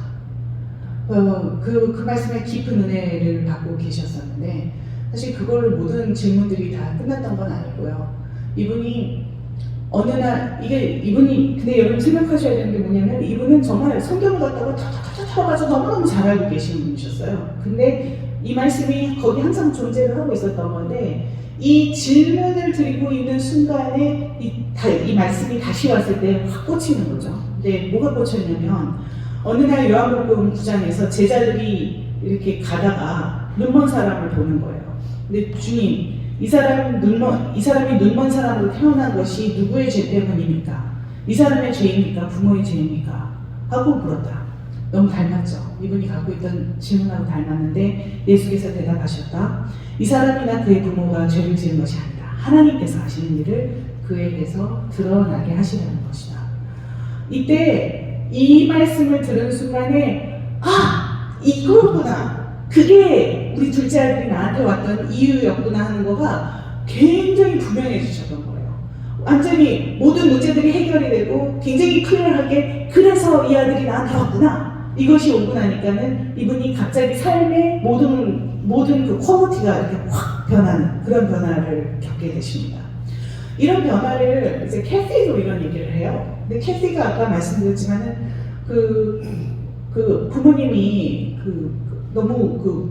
Speaker 2: 그 말씀에 깊은 은혜를 받고 계셨었는데 사실 그걸로 모든 질문들이 다 끝났던 건 아니고요. 이분이 어느 날 이분이 근데 여러분 생각하셔야 되는 게 뭐냐면 이분은 정말 성경을 갖다가 탁탁탁탁 너무너무 잘 알고 계시는 분이셨어요. 근데 이 말씀이 거기 항상 존재를 하고 있었던 건데 이 질문을 드리고 있는 순간에 이 말씀이 다시 왔을 때 확 꽂히는 거죠. 근데 뭐가 꽂혔냐면 어느 날 요한복음 9장에서 제자들이 이렇게 가다가 눈먼 사람을 보는 거예요. 근데 주님, 이 사람이 눈먼 사람으로 태어난 것이 누구의 죄 때문입니까? 이 사람의 죄입니까? 부모의 죄입니까? 하고 물었다. 너무 닮았죠? 이분이 갖고 있던 질문하고 닮았는데 예수께서 대답하셨다. 이 사람이나 그의 부모가 죄를 지은 것이 아니라 하나님께서 하시는 일을 그에 대해서 드러나게 하시라는 것이다. 이때 이 말씀을 들은 순간에 이거구나. 그게 우리 둘째 아들이 나한테 왔던 이유였구나 하는 거가 굉장히 분명해지셨던 거예요. 완전히 모든 문제들이 해결이 되고 굉장히 클리어하게 그래서 이 아들이 나한테 왔구나. 이것이 오고 나니까는 이분이 갑자기 삶의 모든 그 퀄리티가 이렇게 확 변하는 그런 변화를 겪게 되십니다. 이런 변화를 이제 캐시도 이런 얘기를 해요. 근데 캐시가 아까 말씀드렸지만은 그 부모님이 너무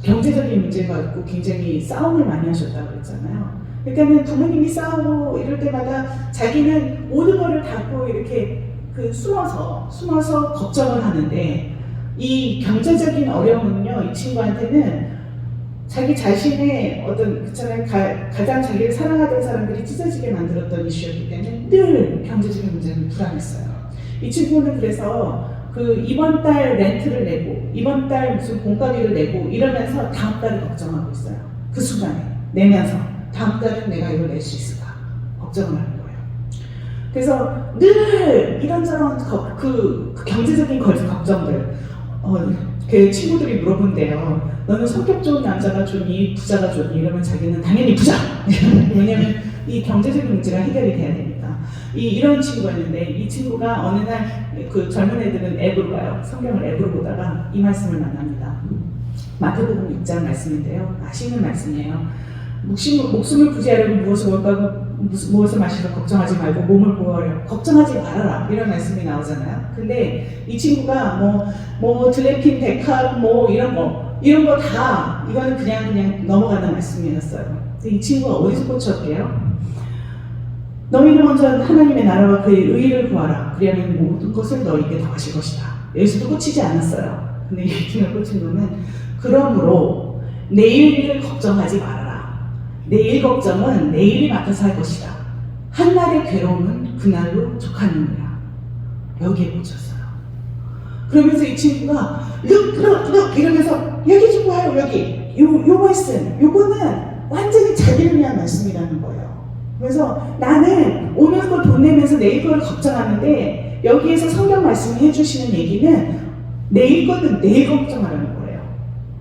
Speaker 2: 경제적인 문제가 있고 굉장히 싸움을 많이 하셨다고 그랬잖아요. 그러니까는 부모님이 싸우고 이럴 때마다 자기는 모든 거를 닫고 이렇게 숨어서 걱정을 하는데 이 경제적인 어려움은요 이 친구한테는 자기 자신의 가장 자기를 사랑하던 사람들이 찢어지게 만들었던 이슈였기 때문에 늘 경제적인 문제는 불안했어요. 이 친구는 그래서 이번 달 렌트를 내고 이번 달 무슨 공과비를 내고 이러면서 다음 달을 걱정하고 있어요. 그 순간에 내면서 다음 달은 내가 이걸 낼 수 있을까 걱정을 하는 거예요. 그래서 늘 이런저런 그 경제적인 걱정들 그 친구들이 물어본대요. 너는 성격 좋은 남자가 좋니 부자가 좋니? 이러면 자기는 당연히 부자. 왜냐면 이 경제적인 문제가 해결이 돼야 되니까. 이런 친구였는데 이 친구가 어느 날 그 젊은 애들은 앱으로 봐요. 성경을 앱으로 보다가 이 말씀을 만납니다. 마태복음 6장 말씀인데요. 아시는 말씀이에요. 목숨을 구제하려고 무엇을 먹을까 무엇을 마시고 걱정하지 말고 몸을 보호하려 걱정하지 말아라 이런 말씀이 나오잖아요. 근데 이 친구가 드레핀 데카 이런 거 다 이거는 그냥 넘어가는 말씀이었어요. 이 친구가 어디서 꽂혔게요? 너희는 먼저 하나님의 나라와 그의 의를 구하라. 그리하면 모든 것을 너희에게 더하실 것이다. 여기서도 꽂히지 않았어요. 근데 이 친구가 꽂힌 거는 그러므로 내일 일을 걱정하지 말아라. 내일 걱정은 내일이 맡아서 할 것이다. 한날의 괴로움은 그날로 족하느니라. 여기에 꽂혔어요. 그러면서 이 친구가 룩 이러면서 여기 좀 봐요. 여기 요 말씀 요거는 완전히 자기를 위한 말씀이라는 거예요. 그래서 나는 오늘 걸 돈 내면서 내일 걸 걱정하는데 여기에서 성경 말씀이 해주시는 얘기는 내일 거는 내일 걱정하라는 거예요.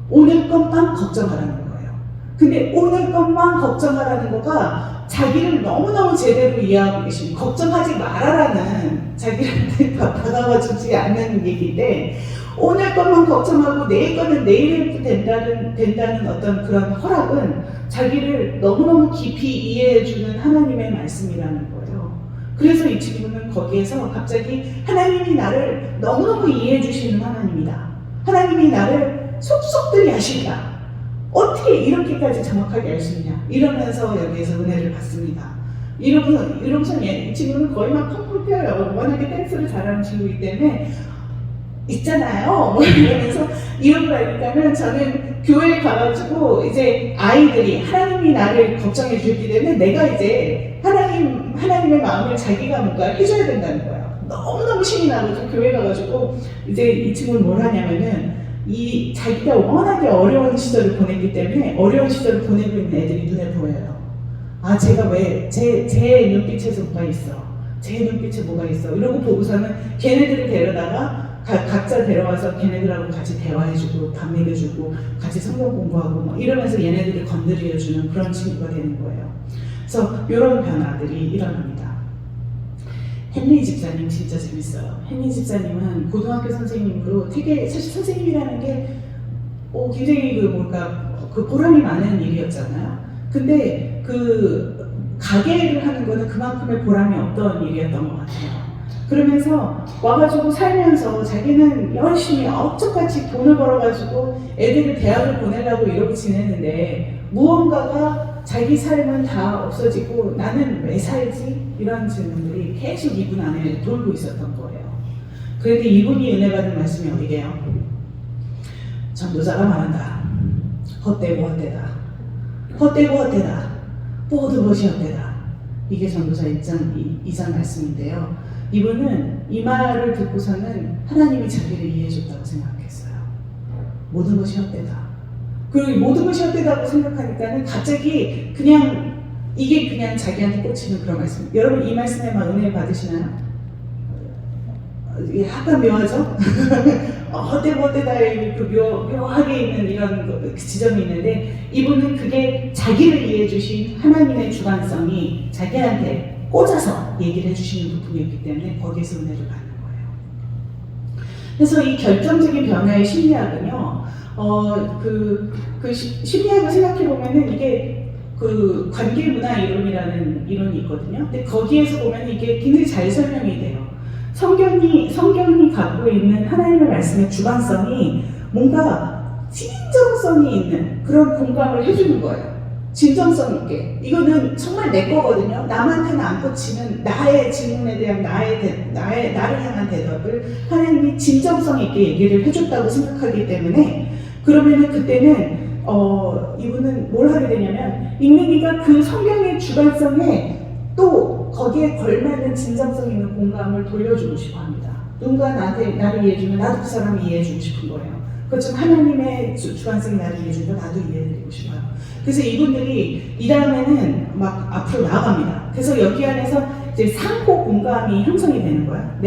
Speaker 2: 오늘 것만 걱정하라는 거예요. 근데 오늘 것만 걱정하라는 거가 자기를 너무너무 제대로 이해하고 계신 걱정하지 말아라는 자기한테 다가와 주지 않는 얘기인데 오늘 것만 걱정하고 내일 거는 내일 해도 된다는 어떤 그런 허락은 자기를 너무너무 깊이 이해해주는 하나님의 말씀이라는 거예요. 그래서 이 친구는 거기에서 갑자기 하나님이 나를 너무너무 이해해주시는 하나님이다. 하나님이 나를 속속들이 아신다. 어떻게 이렇게까지 정확하게 알 수 있냐 이러면서 여기에서 은혜를 받습니다. 이러고서 이 친구는 거의 막 펑펑 뛰어요. 워낙에 댄스를 잘하는 친구이기 때문에 있잖아요. 뭐 이러면서 이런 거 하니까는 저는 교회에 가가지고 이제 아이들이 하나님이 나를 걱정해 주기 때문에 내가 이제 하나님의 마음을 자기가 뭔가 해줘야 된다는 거예요. 너무너무 신이 나고 좀 교회 가가지고 이제 이 친구는 뭘 하냐면은 이 자기가 워낙에 어려운 시절을 보냈기 때문에 어려운 시절을 보내고 있는 애들이 눈에 보여요. 아, 제가 왜 제 눈빛에서 뭐가 있어? 제 눈빛에 뭐가 있어? 이러고 보고서는 걔네들을 데려다가 각자 데려와서 걔네들하고 같이 대화해주고 밥 먹여주고 같이 성경 공부하고 뭐 이러면서 얘네들을 건드려주는 그런 친구가 되는 거예요. 그래서 이런 변화들이 일어납니다. 헨리 집사님 진짜 재밌어요. 헨리 집사님은 고등학교 선생님으로 되게 사실 선생님이라는 게 굉장히 그 보람이 많은 일이었잖아요. 근데 그 가게를 하는 거는 그만큼의 보람이 없던 일이었던 것 같아요. 그러면서 와가지고 살면서 자기는 열심히 억척같이 돈을 벌어가지고 애들을 대학을 보내려고 이러고 지냈는데 무언가가 자기 삶은 다 없어지고 나는 왜 살지? 이런 질문들이 계속 이분 안에 돌고 있었던 거예요. 그런데 이분이 은혜 받은 말씀이 어디게요? 전도자가 말한다. 헛되고 헛되다. 헛되고 헛되다. 모든 것이 헛되다. 이게 전도자 2장 말씀인데요. 이분은 이 말을 듣고서는 하나님이 자기를 이해해줬다고 생각했어요. 모든 것이 헛되다. 그리고 이 모든 것이 헛되다고 생각하니까는 갑자기 그냥 이게 그냥 자기한테 꽂히는 그런 말씀. 여러분 이 말씀에 막 은혜 받으시나요? 약간 묘하죠? 헛되다의 그 묘하게 있는 이런 지점이 있는데 이분은 그게 자기를 이해해 주신 하나님의 주관성이 자기한테 꽂아서 얘기를 해주시는 부분이었기 때문에 거기에서 은혜를 받는 거예요. 그래서 이 결정적인 변화의 심리학은요, 심리학을 생각해보면은 이게 그 관계문화 이론이라는 이론이 있거든요. 근데 거기에서 보면 이게 굉장히 잘 설명이 돼요. 성경이 갖고 있는 하나님의 말씀의 주관성이 뭔가 진정성이 있는 그런 공감을 해주는 거예요. 진정성 있게. 이거는 정말 내 거거든요. 남한테는 안 꽂히는 나의 질문에 대한 나를 향한 대답을 하나님이 진정성 있게 얘기를 해줬다고 생각하기 때문에 그러면은 그때는 이분은 뭘 하게 되냐면 읽는이가 그 성경의 주관성에 또 거기에 걸맞는 진정성 있는 공감을 돌려주고 싶어 합니다. 누군가 나를 이해해주면 나도 그 사람을 이해해주고 싶은 거예요. 그것처럼 하나님의 주관성이 나를 이해해주면 나도 이해해드리고 싶어요. 그래서 이분들이 이 다음에는 막 앞으로 나아갑니다. 그래서 여기 안에서 이제 상호 공감이 형성이 되는 거야.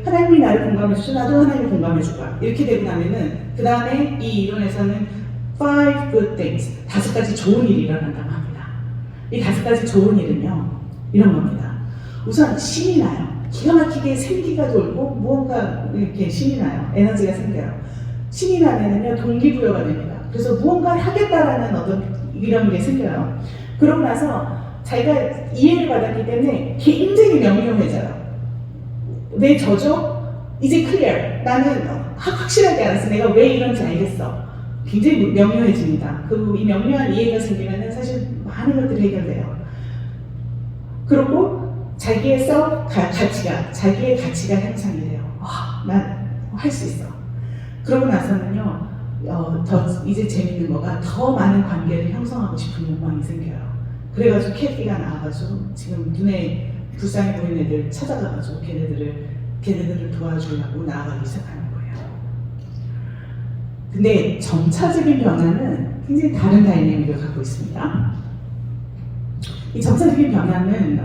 Speaker 2: 하나님이 나를 공감해주고 나도 하나님을 공감해줄 거야. 이렇게 되고 나면은 그 다음에 이 이론에서는 5 good things, 5가지 좋은 일이 일어난다고 합니다. 이 5가지 좋은 일은요, 이런 겁니다. 우선 신이 나요. 기가 막히게 생기가 돌고 무언가 이렇게 신이 나요. 에너지가 생겨요. 신이 나면은요 동기부여가 됩니다. 그래서 무언가를 하겠다라는 어떤 이런 게 생겨요. 그러고 나서 자기가 이해를 받았기 때문에 굉장히 명료해져요. 내 저죠? 이제 클리어. 나는 확실하게 알았어. 내가 왜 이런지 알겠어. 굉장히 명료해집니다. 이 명료한 이해가 생기면은 사실 많은 것들이 해결돼요. 그리고 자기의 자기의 가치가 향상이 돼요. 난 할 수 있어. 그러고 나서는요, 이제 재밌는 거가 더 많은 관계를 형성하고 싶은 욕망이 생겨요. 그래가지고 캐티가 나와가지고 지금 눈에 불쌍해 보이는 애들 찾아가가지고 걔네들을 도와주려고 나아가기 시작하는 거예요. 근데 점차적인 변화는 굉장히 다른 다이내믹을 갖고 있습니다. 이 점차적인 변화는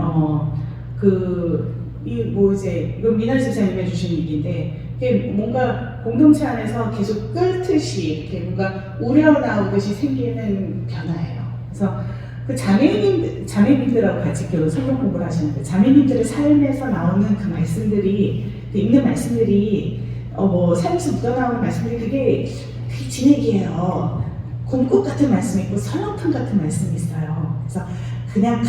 Speaker 2: 이건 미나 집사님이 해주신 얘기인데 이게 뭔가 공동체 안에서 계속 끓듯이 이렇게 뭔가 우러나오듯이 생기는 변화예요. 그래서 그 자매님들하고 같이 성경 공부를 하시는데 자매님들의 삶에서 나오는 그 말씀들이 읽는 말씀들이 삶에서 묻어나오는 말씀들이 그게 진액이에요. 곰국 같은 말씀이 있고 설렁탕 같은 말씀이 있어요. 그래서 그냥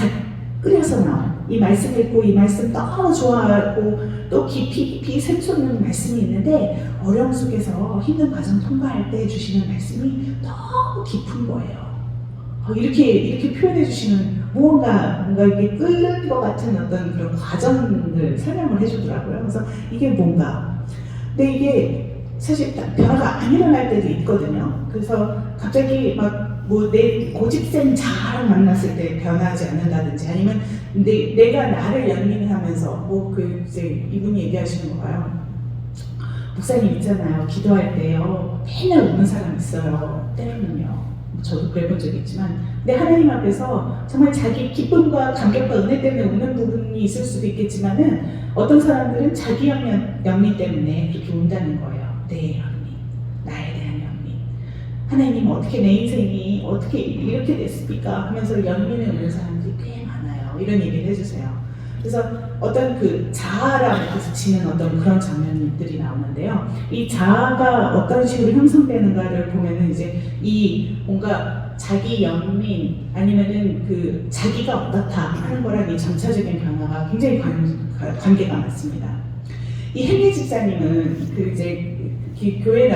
Speaker 2: 끓여서 나온 이 말씀 읽고 이 말씀 너무 좋아하고 또 깊이 샘솟는 말씀이 있는데 어려움 속에서 힘든 과정 통과할 때 주시는 말씀이 너무 깊은 거예요. 이렇게 표현해 주시는 뭔가 이게 끓는 것 같은 어떤 그런 과정을 설명을 해주더라고요. 그래서 이게 뭔가. 근데 이게 사실 변화가 안 일어날 때도 있거든요. 그래서 갑자기 막 뭐 내 고집센 자아를 만났을 때 변화하지 않는다든지 아니면 내가 나를 연민하면서 뭐 그 이제 이분이 얘기하시는 거 봐요. 목사님 있잖아요. 기도할 때요 맨날 우는 사람 있어요. 때로는요. 저도 그래 본 적이 있지만 근데 하나님 앞에서 정말 자기 기쁨과 감격과 은혜 때문에 우는 부분이 있을 수도 있겠지만은 어떤 사람들은 자기 연민 때문에 그렇게 운다는 거예요. 내 연민, 나에 대한 연민. 하나님 어떻게 내 인생이 어떻게 이렇게 됐습니까? 하면서 연민을 우는 사람들이 꽤 많아요. 이런 얘기를 해주세요. 그래서 어떤 그 자아라고 지는 어떤 그런 장면들이 나오는데요. 이 자아가 어떤 식으로 형성되는가를 보면은 이제 이 뭔가 자기 연민 아니면은 그 자기가 어떻다 하는 거랑 이 점차적인 변화가 굉장히 관계가 많습니다. 이 헨리 집사님은 그 이제 교회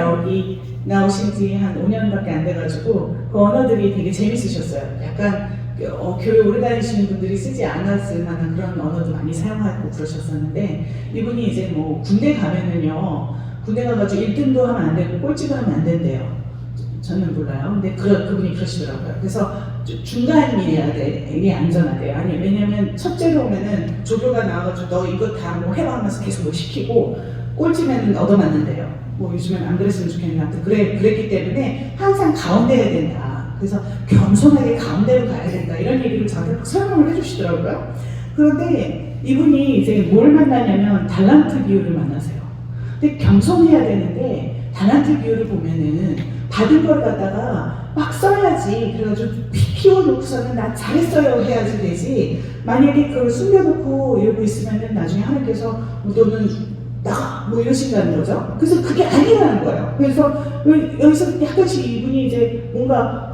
Speaker 2: 나오신 지 한 5년밖에 안 돼가지고 그 언어들이 되게 재밌으셨어요. 약간 교회 오래 다니시는 분들이 쓰지 않았을 만한 그런 언어도 많이 사용하고 그러셨었는데 이분이 이제 뭐 군대 가면은요 군대 가가지고 1등도 하면 안 되고 꼴찌도 하면 안 된대요. 저는 몰라요. 근데 그분이 그러시더라고요. 그래서 중간이어야 돼. 이게 안전하대요. 아니 왜냐면 첫째로 오면은 조교가 나와가지고 너 이거 다 뭐 해봐 하면서 계속 뭐 시키고 꼴찌면은 얻어맞는데요. 뭐 요즘엔 안 그랬으면 좋겠는데 아무튼 그랬기 때문에 항상 가운데 해야 된다. 그래서 겸손하게 가운데로 가야 된다. 이런 얘기를 저한테 설명을 해주시더라고요. 그런데 이분이 이제 뭘 만나냐면 달란트 비율을 만나세요. 근데 겸손해야 되는데 달란트 비율을 보면은 받은 걸 갖다가 막 써야지. 그래가지고 키워놓고서는 나 잘했어요 해야지 되지. 만약에 그걸 숨겨놓고 이러고 있으면은 나중에 하나님께서 너는 뭐 이러신다는 거죠. 그래서 그게 아니라는 거예요. 그래서 여기서 약간씩 이분이 이제 뭔가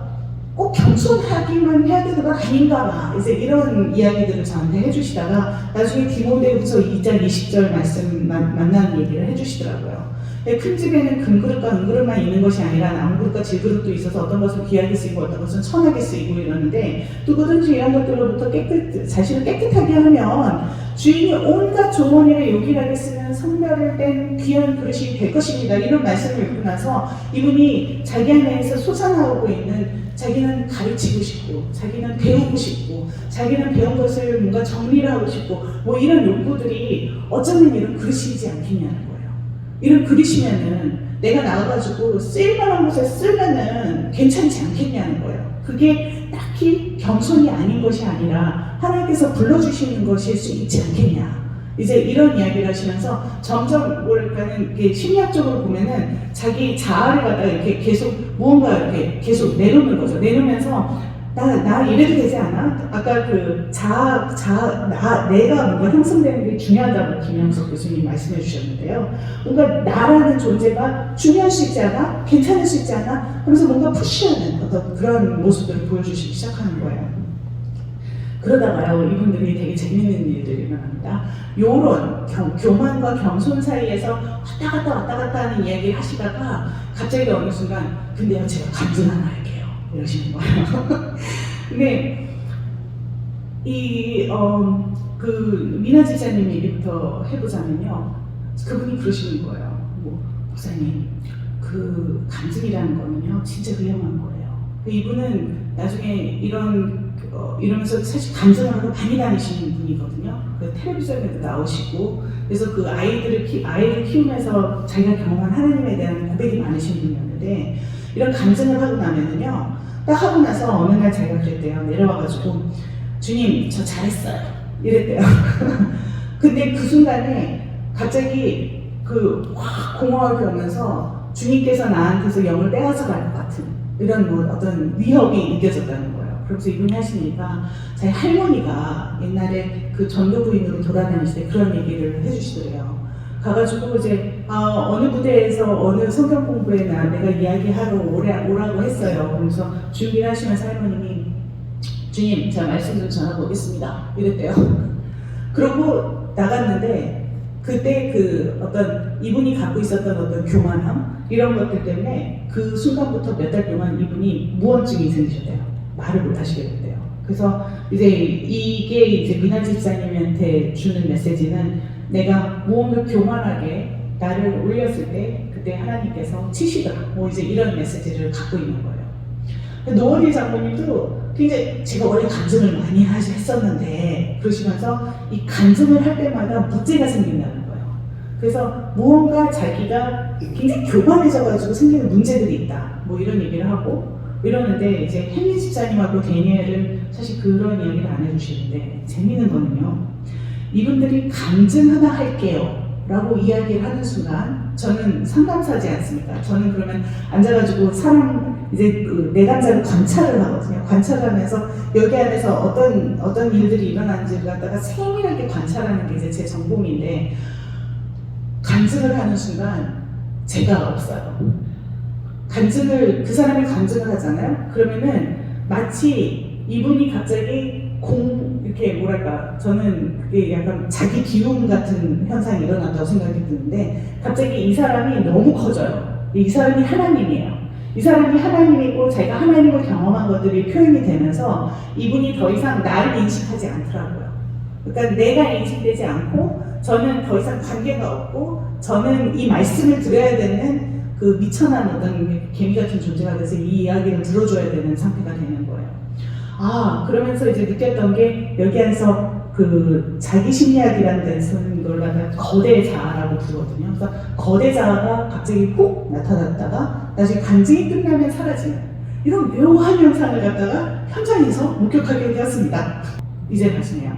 Speaker 2: 꼭 겸손하기만 해야 되는 건 아닌가 봐. 이제 이런 이야기들을 저한테 해주시다가 나중에 디모데후서 2장 20절 말씀 만나는 얘기를 해주시더라고요. 큰 집에는 금그릇과 은그릇만 있는 것이 아니라 나무그릇과 질그릇도 있어서 어떤 것은 귀하게 쓰이고 어떤 것은 천하게 쓰이고 이러는데 누구든지 이런 것들로부터 자신을 깨끗하게 하면 주인이 온갖 조mon이를 요긴하게 쓰는 성별을 뺀 귀한 그릇이 될 것입니다. 이런 말씀을 읽고 나서 이분이 자기 안에서 솟아나오고 있는 자기는 가르치고 싶고 자기는 배우고 싶고 자기는 배운 것을 뭔가 정리를 하고 싶고 뭐 이런 욕구들이 어쩌면 이런 그릇이지 않겠냐는 거예요. 이런 그릇이면은 내가 나와가지고 쓸만한 곳에 쓰면은 괜찮지 않겠냐는 거예요. 그게 딱히 겸손이 아닌 것이 아니라 하나님께서 불러주시는 것일 수 있지 않겠냐. 이제 이런 이야기를 하시면서 점점 뭐랄까는 심리학적으로 보면은 자기 자아를 갖다가 이렇게 계속 무언가 이렇게 계속 내놓는 거죠. 내놓으면서 나 이래도 되지 않아? 아까 그 내가 뭔가 형성되는 게 중요하다고 김영석 교수님 말씀해 주셨는데요. 뭔가 나라는 존재가 중요할 수 있지 않아? 괜찮을 수 있지 않아? 하면서 뭔가 푸시하는 어떤 그런 모습들을 보여주시기 시작하는 거예요. 그러다가요, 이분들이 되게 재밌는 일들이 일어납니다. 요런 교만과 겸손 사이에서 왔다 갔다 하는 이야기를 하시다가 갑자기 어느 순간 근데요, 제가 간증 하나 할게요. 이러시는 거예요. 근데 그 미나 지사님 얘기부터 해보자면요, 그분이 그러시는 거예요. 뭐 목사님, 그 간증이라는 거는요 진짜 위험한 거예요. 이분은 나중에 이러면서 사실 간증을 하러 많이 다니시는 분이거든요. 그 텔레비전에도 나오시고 그래서 그 아이를 키우면서 자기가 경험한 하나님에 대한 고백이 많으신 분이었는데 이런 간증을 하고 나면은요, 딱 하고 나서 어느 날 자기가 그랬대요. 내려와가지고 주님 저 잘했어요 이랬대요. 근데 그 순간에 갑자기 확 공허하게 오면서 주님께서 나한테서 영을 빼앗아 갈 것 같은 이런 뭐 어떤 위협이 느껴졌다는 거예요. 그래서 이분이 하시니까 자기 할머니가 옛날에 그 전도 부인으로 돌아다니실 때 그런 얘기를 해주시더래요. 가가지고 이제 어느 부대에서 어느 성경 공부에 내가 이야기하러 오라고 했어요. 그래서 준비를 하시면서 할머님이 주님 제가 말씀 좀 전하고 오겠습니다 이랬대요. 그러고 나갔는데 그때 그 어떤 이분이 갖고 있었던 어떤 교만함 이런 것들 때문에 그 순간부터 몇 달 동안 이분이 무언증이 생기셨대요. 말을 못 하시게 됐대요. 그래서 이제 이게 이제 미나 집사님한테 주는 메시지는 내가 무언가 교만하게 나를 올렸을 때 그때 하나님께서 치시더라. 뭐 이제 이런 메시지를 갖고 있는 거예요. 노원희 장모님도 굉장히 제가 원래 간증을 많이 했었는데 그러시면서 이 간증을 할 때마다 문제가 생긴다는 거예요. 그래서 무언가 자기가 굉장히 교만해져가지고 생기는 문제들이 있다. 뭐 이런 얘기를 하고 이러는데 이제 헨리 집사님하고 데니엘은 사실 그런 이야기를 안 해주시는데 재미있는 거는요. 이분들이 간증 하나 할게요. 라고 이야기를 하는 순간 저는 상담사지 않습니까? 저는 그러면 앉아가지고 사람 이제 그 내담자를 관찰을 하거든요. 관찰하면서 여기 안에서 어떤 일들이 일어나는지를 갖다가 세밀하게 관찰하는 게 이제 제 전공인데 간증을 하는 순간 제가 없어요. 간증을 그 사람이 간증을 하잖아요. 그러면은 마치 이분이 갑자기 이렇게 뭐랄까 저는 그게 약간 자기 기움 같은 현상이 일어난다고 생각이 드는데 갑자기 이 사람이 너무 커져요. 이 사람이 하나님이에요. 이 사람이 하나님이고 자기가 하나님을 경험한 것들이 표현이 되면서 이분이 더 이상 나를 인식하지 않더라고요. 그러니까 내가 인식되지 않고 저는 더 이상 관계가 없고 저는 이 말씀을 드려야 되는 그 미천한 어떤 개미 같은 존재가 돼서 이 이야기를 들어줘야 되는 상태가 되는 거예요. 아, 그러면서 이제 느꼈던 게 여기 안에서 그 자기 심리학이라는 데서는 걸 갖다 거대 자아라고 부르거든요. 그래서 거대 자아가 갑자기 훅 나타났다가 나중에 간증이 끝나면 사라지는 이런 묘한 현상을 갖다가 현장에서 목격하게 되었습니다. 이제 마시네요.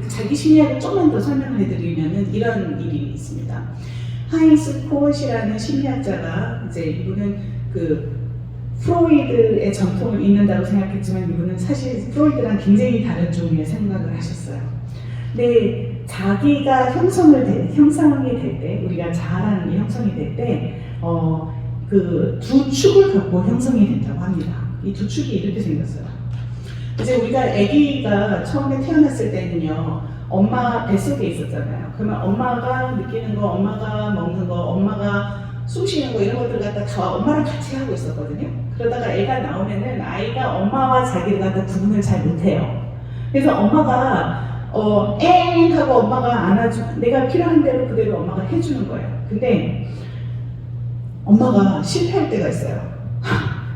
Speaker 2: 자기 심리학을 조금만 더 설명을 해드리면 이런 일이 있습니다. 하인스 코엇이라는 심리학자가 이제 이분은 그 프로이드의 전통을 잇는다고 생각했지만 이분은 사실 프로이드랑 굉장히 다른 종류의 생각을 하셨어요. 근데 자기가 형성이 될 때, 우리가 자아라는 게 형성이 될 때, 그 두 축을 갖고 형성이 된다고 합니다. 이 두 축이 이렇게 생겼어요. 이제 우리가 아기가 처음에 태어났을 때는요, 엄마 뱃속에 있었잖아요. 그러면 엄마가 느끼는 거, 엄마가 먹는 거, 엄마가 숨 쉬는 거 이런 것들 갖다 다 엄마랑 같이 하고 있었거든요. 그러다가 애가 나오면은 아이가 엄마와 자기를 갖다 구분을 잘 못해요. 그래서 엄마가 엥 하고 엄마가 안아주고 내가 필요한 대로 그대로 엄마가 해주는 거예요. 근데 엄마가 실패할 때가 있어요.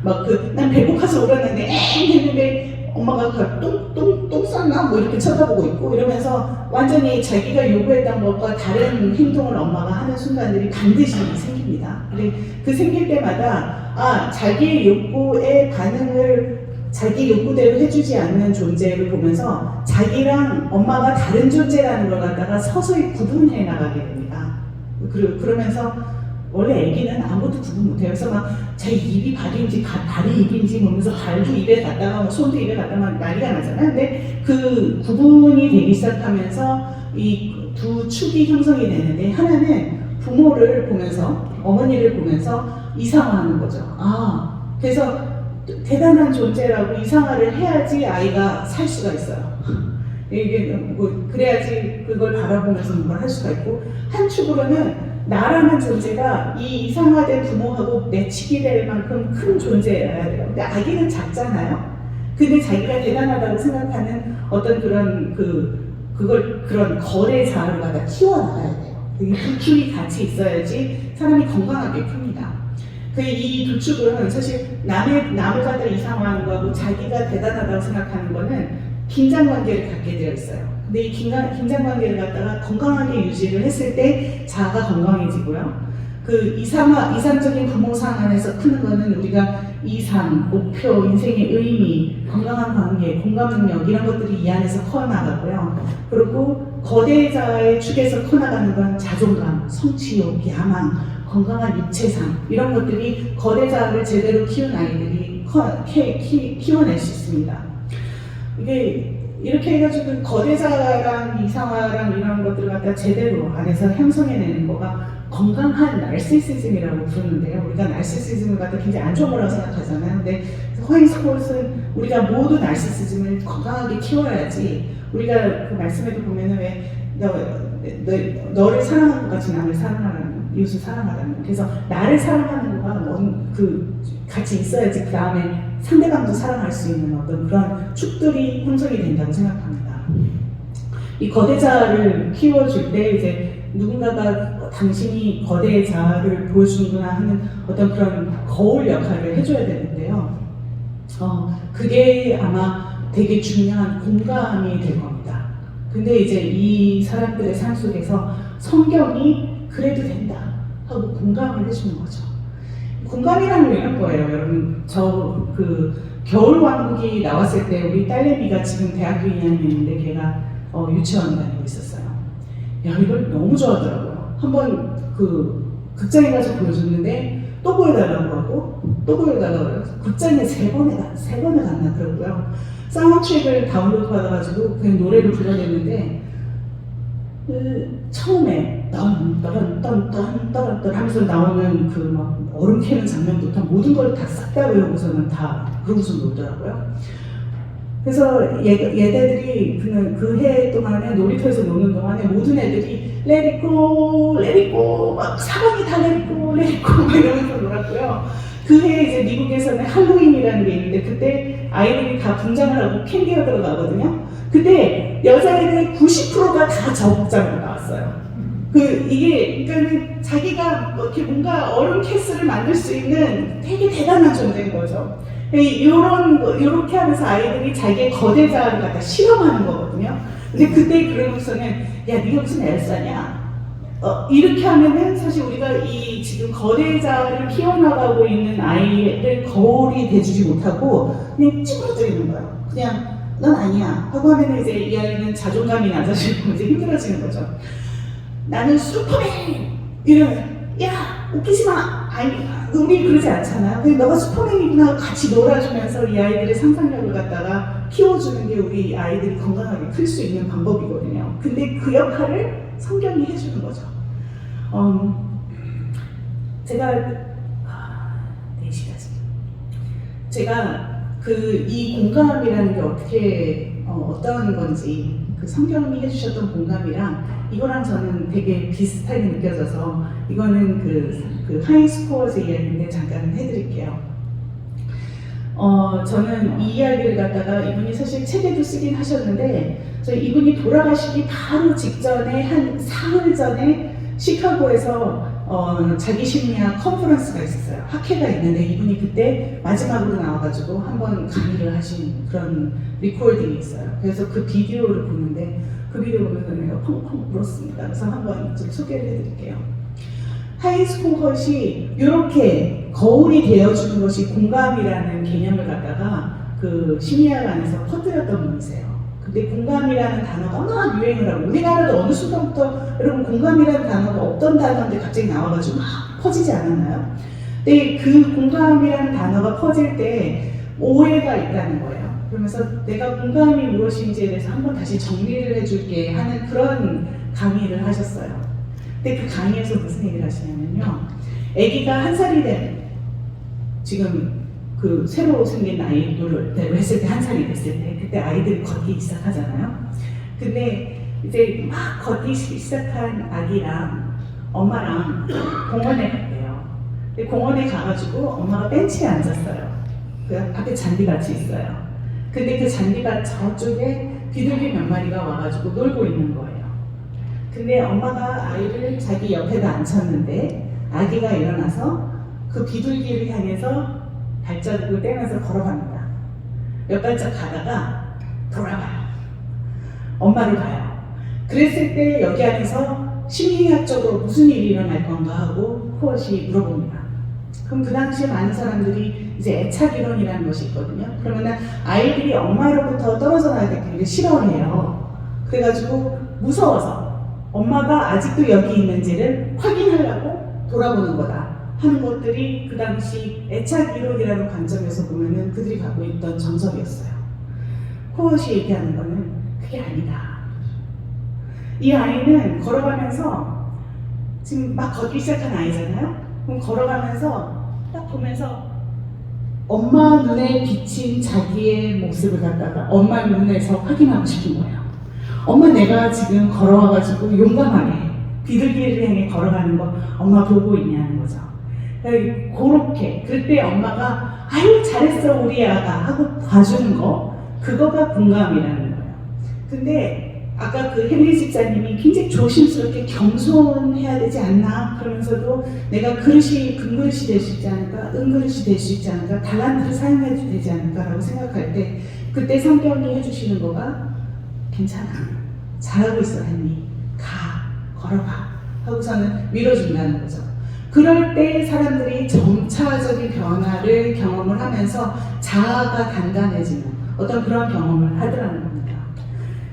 Speaker 2: 막 난 배고파서 울었는데 엥 했는데 엄마가 똥 쌌나? 뭐 이렇게 쳐다보고 있고 이러면서 완전히 자기가 요구했던 것과 다른 행동을 엄마가 하는 순간들이 반드시 생깁니다. 근데 그 생길 때마다 자기의 욕구의 반응을 자기 욕구대로 해주지 않는 존재를 보면서 자기랑 엄마가 다른 존재라는 걸 갖다가 서서히 구분해 나가게 됩니다. 그러면서 원래 애기는 아무것도 구분 못해요. 그래서 막 자기 입이 발인지 발이 입인지 보면서 발도 입에 갔다가 손도 입에 갔다가 난리가 나잖아요. 근데 그 구분이 되기 시작하면서 이 두 축이 형성이 되는데 하나는 부모를 보면서 어머니를 보면서 이상화하는 거죠. 그래서 대단한 존재라고 이상화를 해야지 아이가 살 수가 있어요. 이게 뭐 그래야지 그걸 바라보면서 뭔가 할 수가 있고 한 축으로는 나라는 존재가 이 이상화된 부모하고 매치기 될 만큼 큰 존재여야 돼요. 근데 아기는 작잖아요. 근데 자기가 대단하다고 생각하는 어떤 그런 그런 거래 자아를 갖다 키워나가야 돼요. 이 두 축이 같이 있어야지 사람이 건강하게 큽니다. 이 두 축은 사실 남을 갖다 이상화하는 거하고 자기가 대단하다고 생각하는 거는 긴장관계를 갖게 되어 있어요. 근데 이 긴장관계를 갖다가 건강하게 유지를 했을 때 자아가 건강해지고요. 그 이상적인 부모상 안에서 크는 거는 우리가 이상, 목표, 인생의 의미, 건강한 관계, 공감 능력 이런 것들이 이 안에서 커나가고요. 그리고 거대자의 축에서 커나가는 건 자존감, 성취욕, 야망, 건강한 육체상 이런 것들이 거대자를 제대로 키운 아이들이 키워낼 수 있습니다. 이게 이렇게 해가지고 거대자랑 이상화랑 이런 것들을 갖다 제대로 안에서 형성해내는 거가 건강한 나르시시즘이라고 부르는데요. 우리가 나르시시즘을 갖다 굉장히 안 좋은 거라고 생각하잖아요. 근데 화이트스포츠는 우리가 모두 나르시시즘을 건강하게 키워야지 우리가 그 말씀에도 보면은 왜 너를 사랑하는 것 같이 남을 사랑하라는 이웃을 사랑하라는 그래서 나를 사랑하는 거가 같이 있어야지 그 다음에 상대방도 사랑할 수 있는 어떤 그런 축들이 형성이 된다고 생각합니다. 이 거대자를 키워줄 때 이제 누군가가 당신이 거대의 자아를 보여주는구나 하는 어떤 그런 거울 역할을 해줘야 되는데요. 그게 아마 되게 중요한 공감이 될 겁니다. 근데 이제 이 사람들의 삶 속에서 성경이 그래도 된다 하고 공감을 해주는 거죠. 공감이라는 게 이런 거예요. 여러분, 저 겨울왕국이 나왔을 때 우리 딸내미가 지금 대학교 2학년인데 걔가 유치원 다니고 있었어요. 야, 이걸 너무 좋아하더라고요. 한번 극장에 가서 보여줬는데 또 보여달라고 하고 또 보여달라고 해서 극장에 세 번을 갔나 그러고요. 사운드트랙을 다운로드 받아가지고 그냥 노래를 불러냈는데 처음에 딴딴딴딴딴 하면서 나오는 막 얼음 캐는 장면부터 모든 걸 다 싹 다 외우고서는 다 그러고서 놀더라고요. 그래서 얘네들이 그 해 동안에 놀이터에서 노는 동안에 모든 애들이 Let it go, let it go, 막 사방이 다 Let it go, let it go 막 이러면서 놀았고요. 그 해에 이제 미국에서는 할로윈이라는 게 있는데 그때 아이들이 다 분장을 하고 캔디가 들어가거든요. 그때 여자애들 90%가 다 저복장으로 나왔어요. 그러니까는 자기가 이렇게 뭔가 얼음 캐슬을 만들 수 있는 되게 대단한 존재인 거죠. 이렇게 하면서 아이들이 자기의 거대 자아를 갖다 실험하는 거거든요. 근데 그때 그러고서는 야, 네가 무슨 엘사냐? 이렇게 하면은 사실 우리가 이 지금 거대 자아를 키워나가고 있는 아이를 거울이 돼주지 못하고 그냥 찌그러뜨리는 거예요. 그냥 넌 아니야 하고 하면 이제 이 아이는 자존감이 낮아지고 이제 힘들어지는 거죠. 나는 슈퍼맨! 이러면 야, 웃기지 마! 아니, 우리 그러지 않잖아요. 근데 너가 슈퍼맨이구나 하고 같이 놀아주면서 이 아이들의 상상력을 갖다가 키워주는 게 우리 아이들이 건강하게 클 수 있는 방법이거든요. 근데 그 역할을 성경이 해주는 거죠. 제가 4시까지 제가 이 공감이라는 게 어떻게 어떤 건지 성경이 해주셨던 공감이랑 이거랑 저는 되게 비슷하게 느껴져서 이거는 그 하이스코어즈 이야기인데 잠깐 해드릴게요. 저는 이 이야기를 갖다가 이분이 사실 책에도 쓰긴 하셨는데 이분이 돌아가시기 바로 직전에 한 사흘 전에 시카고에서 자기 심리학 컨퍼런스가 있었어요. 학회가 있는데 이분이 그때 마지막으로 나와가지고 한번 강의를 하신 그런 리코딩이 있어요. 그래서 그 비디오를 보는데 그 비디오 보면서 내가 펑펑 울었습니다. 그래서 한번 좀 소개를 해드릴게요. 하이스코어시 이렇게 거울이 되어주는 것이 공감이라는 개념을 갖다가 그 심리학 안에서 퍼뜨렸던 분이세요. 근데 공감이라는 단어가 워낙 유행을 하고 우리나라도 어느 순간부터 여러분 공감이라는 단어가 없던 단어인데 갑자기 나와가지고 막 퍼지지 않았나요? 근데 그 공감이라는 단어가 퍼질 때 오해가 있다는 거예요. 그러면서 내가 공감이 무엇인지에 대해서 한번 다시 정리를 해줄게 하는 그런 강의를 하셨어요. 근데 그 강의에서 무슨 얘기를 하시냐면요. 아기가 1살이 된 지금 그 새로 생긴 아이들을 했을 때 1살이 됐을 때 그때 아이들이 걷기 시작하잖아요. 근데 이제 막 걷기 시작한 아기랑 엄마랑 공원에 갔대요. 근데 공원에 가가지고 엄마가 벤치에 앉았어요. 그 앞에 잔디밭이 있어요. 근데 그 잔디밭 저쪽에 비둘기 몇 마리가 와가지고 놀고 있는 거예요. 근데 엄마가 아이를 자기 옆에다 앉혔는데 아기가 일어나서 그 비둘기를 향해서 발자국을 떼면서 걸어갑니다. 몇 발짝 가다가 돌아가요. 엄마를 봐요. 그랬을 때 여기 안에서 심리학적으로 무슨 일이 일어날 건가 하고 코엇이 물어봅니다. 그럼 그 당시에 많은 사람들이 이제 애착 이론이라는 것이 있거든요. 그러면 아이들이 엄마로부터 떨어져 나야 되기를 싫어해요. 그래가지고 무서워서 엄마가 아직도 여기 있는지를 확인하려고 돌아보는 거다 하는 것들이 그 당시 애착 이론이라는 관점에서 보면은 그들이 갖고 있던 정설이었어요. 코엇이 얘기하는 거는 그게 아니다. 이 아이는 걸어가면서 지금 막 걷기 시작한 아이잖아요. 그럼 걸어가면서 딱 보면서 엄마 눈에 비친 자기의 모습을 갖다가 엄마 눈에서 확인하고 싶은 거예요. 엄마 내가 지금 걸어와가지고 용감하게 비둘기를 향해 걸어가는 거 엄마 보고 있냐는 거죠. 그렇게 그때 엄마가 아유 잘했어 우리 아가 하고 봐주는 거 그거가 공감이라는 거예요. 근데 아까 그 헨리 집사님이 굉장히 조심스럽게 겸손해야 되지 않나, 그러면서도 내가 그릇이 금그릇이 될 수 있지 않을까, 은그릇이 될 수 있지 않을까, 달란트를 사용해도 되지 않을까라고 생각할 때 그때 성경이 해주시는 거가 괜찮아, 잘하고 있어 헨리, 걸어가 하고서는 밀어준다는 거죠. 그럴 때 사람들이 점차적인 변화를 경험을 하면서 자아가 단단해지는 어떤 그런 경험을 하더라는 겁니다.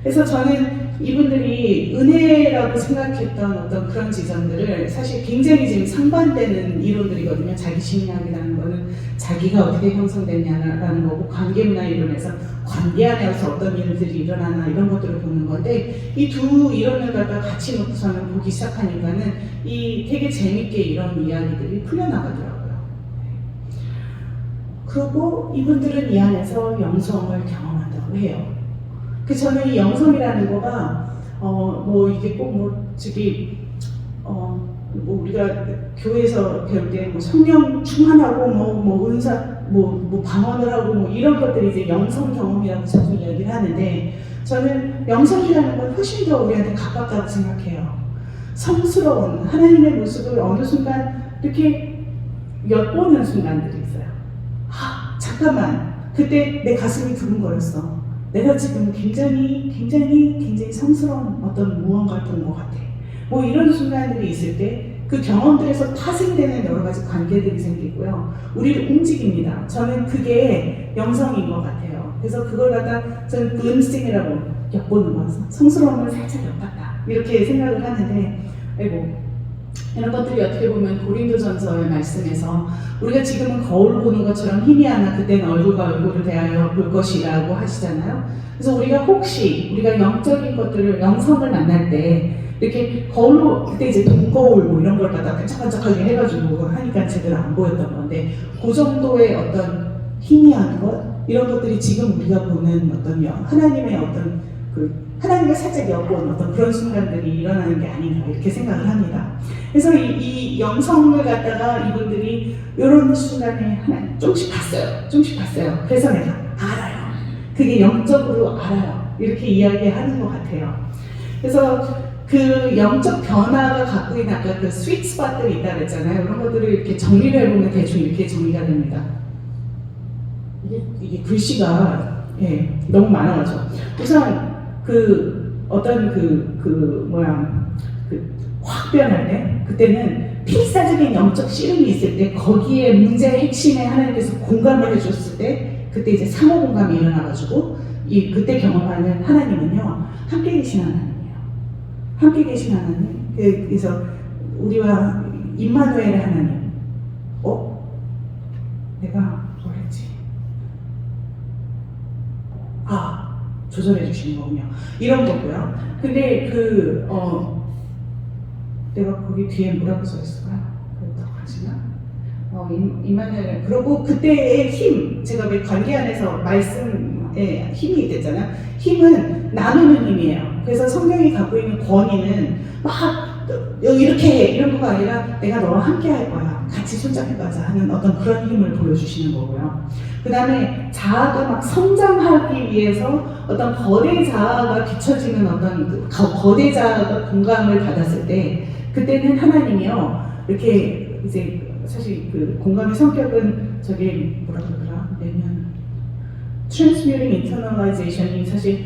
Speaker 2: 그래서 저는 이분들이 은혜라고 생각했던 어떤 그런 지점들을 사실 굉장히 지금 상반되는 이론들이거든요. 자기 심리학이라는 거는 자기가 어떻게 형성됐냐라는 거고, 관계문화 이론에서 관계 안에서 어떤 일들이 일어나나 이런 것들을 보는 건데, 이 두 이론을 갖다 같이 놓고서는 보기 시작하니까는 이 되게 재밌게 이런 이야기들이 풀려나가더라고요. 그리고 이분들은 이 안에서 영성을 경험한다고 해요. 그 저는 이 영성이라는 거가 뭐 이게 꼭 뭐 저기 뭐 우리가 교회에서 배울 때 뭐 성령 충만하고 뭐 은사 뭐 방언을 하고 뭐 이런 것들이 이제 영성 경험이라고 자주 이야기를 하는데, 저는 영성이라는 건 훨씬 더 우리한테 가깝다고 생각해요. 성스러운 하나님의 모습을 어느 순간 이렇게 엿보는 순간들이 있어요. 잠깐만, 그때 내 가슴이 두근거렸어. 내가 지금 굉장히 성스러운 어떤 무언가를 본 것 같아. 뭐 이런 순간들이 있을 때 그 경험들에서 파생되는 여러 가지 관계들이 생기고요. 우리를 움직입니다. 저는 그게 영성인 것 같아요. 그래서 그걸 갖다 저는 글림스팅이라고, 엿보는 거, 성스러움을 살짝 엿봤다, 이렇게 생각을 하는데, 이런 것들이 어떻게 보면 고린도전서의 말씀에서 우리가 지금은 거울 보는 것처럼 희미하나 그때는 얼굴과 얼굴을 대하여 볼 것이라고 하시잖아요. 그래서 우리가 혹시 우리가 영적인 것들을, 영성을 만날 때 이렇게 거울로, 그때 이제 동거울 뭐 이런 걸 갖다 반짝반짝하게 해가지고 하니까 제대로 안 보였던 건데, 그 정도의 어떤 희미한 것, 이런 것들이 지금 우리가 보는 어떤 하나님의 어떤 하나님을 살짝 엿본 어떤 그런 순간들이 일어나는 게 아닌가, 이렇게 생각을 합니다. 그래서 이 영성을 갖다가 이분들이 이런 순간에 조금씩 봤어요. 그래서 내가 알아요. 그게 영적으로 알아요. 이렇게 이야기하는 것 같아요. 그래서 그 영적 변화가 갖고 있는 아까 그 스윗 스팟들이 있다고 했잖아요. 그런 것들을 이렇게 정리를 해보면 대충 이렇게 정리가 됩니다. 이게 글씨가 너무 많아가지고, 우선 어떤 확 변할 때, 그때는 필사적인 영적 씨름이 있을 때, 거기에 문제의 핵심에 하나님께서 공감을 해줬을 때, 그때 이제 상호 공감이 일어나가지고, 그때 경험하는 하나님은요, 함께 계신 하나님이에요. 함께 계신 하나님. 그래서 우리와 임마누엘의 하나님. 내가 뭘 했지? 조절해 주시는 거군요. 이런 거고요. 근데 내가 거기 뒤에 뭐라고 써 있을까요? 어떡하지나? 임마누엘. 그리고 그때의 힘, 제가 왜 관계 안에서 말씀에 힘이 있댔잖아요. 힘은 나누는 힘이에요. 그래서 성경이 갖고 있는 권위는 막 이렇게 해, 이런 거가 아니라 내가 너와 함께 할 거야, 같이 손잡고 가자 하는 어떤 그런 힘을 보여주시는 거고요. 그 다음에 자아가 막 성장하기 위해서 어떤 거대 자아가 비춰지는 어떤 거대 자아가 공감을 받았을 때, 그때는 하나님이요, 이렇게 이제 사실 그 공감의 성격은 저게 뭐라 그러더라? Transmuting Internalization이 사실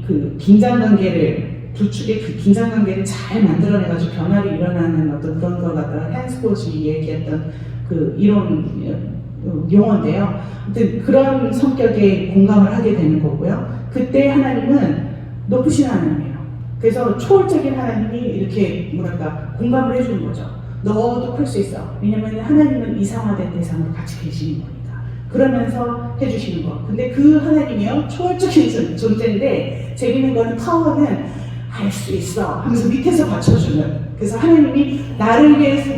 Speaker 2: 그 긴장관계를, 두 축의 그 긴장관계를 잘 만들어내가지고 변화를 일어나는 어떤 그런 걸 갖다가 헨스포시 얘기했던 그 이론 용어인데요. 아무튼 그런 성격에 공감을 하게 되는 거고요. 그때 하나님은 높으신 하나님이에요. 그래서 초월적인 하나님이 이렇게 공감을 해주는 거죠. 너도 클 수 있어. 왜냐면 하나님은 이상화된 대상으로 같이 계시는 거니까. 그러면서 해주시는 거. 근데 그 하나님이요, 초월적인 존재인데, 재밌는 거는 파워는 할 수 있어 하면서 밑에서 받쳐주는. 그래서 하나님이 나를 위해서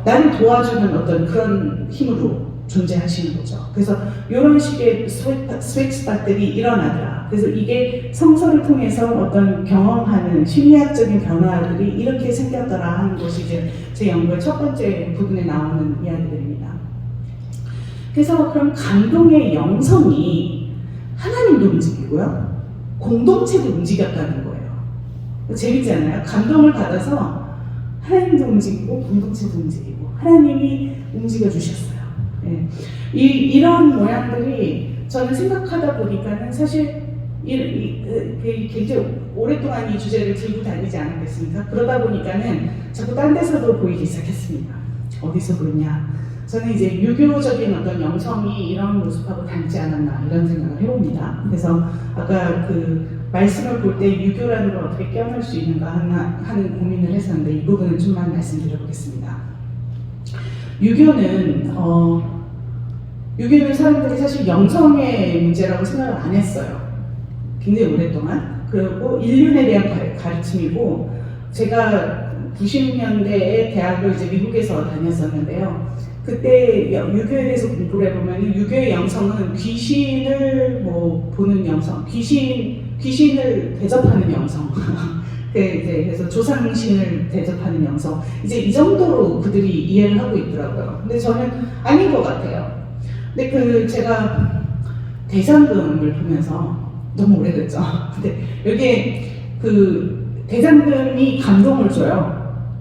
Speaker 2: 나를 도와주는 어떤 그런 힘으로 존재하시는 거죠. 그래서 이런 식의 스윗 스팟들이 일어나더라. 그래서 이게 성서를 통해서 어떤 경험하는 심리학적인 변화들이 이렇게 생겼더라 하는 것이 이제 제 연구의 첫 번째 부분에 나오는 이야기들입니다. 그래서 그럼 감동의 영성이 하나님도 움직이고요, 공동체도 움직였다는 거예요. 재밌지 않아요? 감동을 받아서 하나님도 움직이고 공동체도 움직이고 하나님이 움직여 주셨어요. 예. 이런 모양들이 저는 생각하다 보니까는 사실 굉장히 오랫동안 이 주제를 들고 다니지 않았겠습니까? 그러다 보니까는 자꾸 딴 데서도 보이기 시작했습니다. 어디서 그러냐? 저는 이제 유교적인 어떤 영성이 이런 모습하고 닮지 않았나 이런 생각을 해봅니다. 그래서 아까 그 말씀을 볼 때 유교라는 걸 어떻게 껴넣을 수 있는가 하는 고민을 했었는데 이 부분은 좀만 말씀드려보겠습니다. 유교는 사람들이 사실 영성의 문제라고 생각을 안 했어요. 굉장히 오랫동안. 그리고 인륜에 대한 가르침이고 제가 90년대에 대학을 이제 미국에서 다녔었는데요. 그때 유교에 대해서 공부를 해보면 유교의 영성은 귀신을 보는 영성, 귀신을 대접하는 영성. 그래서 조상신을 대접하는 영성. 이제 이 정도로 그들이 이해를 하고 있더라고요. 근데 저는 아닌 것 같아요. 근데 제가 대장금을 보면서 너무 오래됐죠. 근데 여기에 대장금이 감동을 줘요.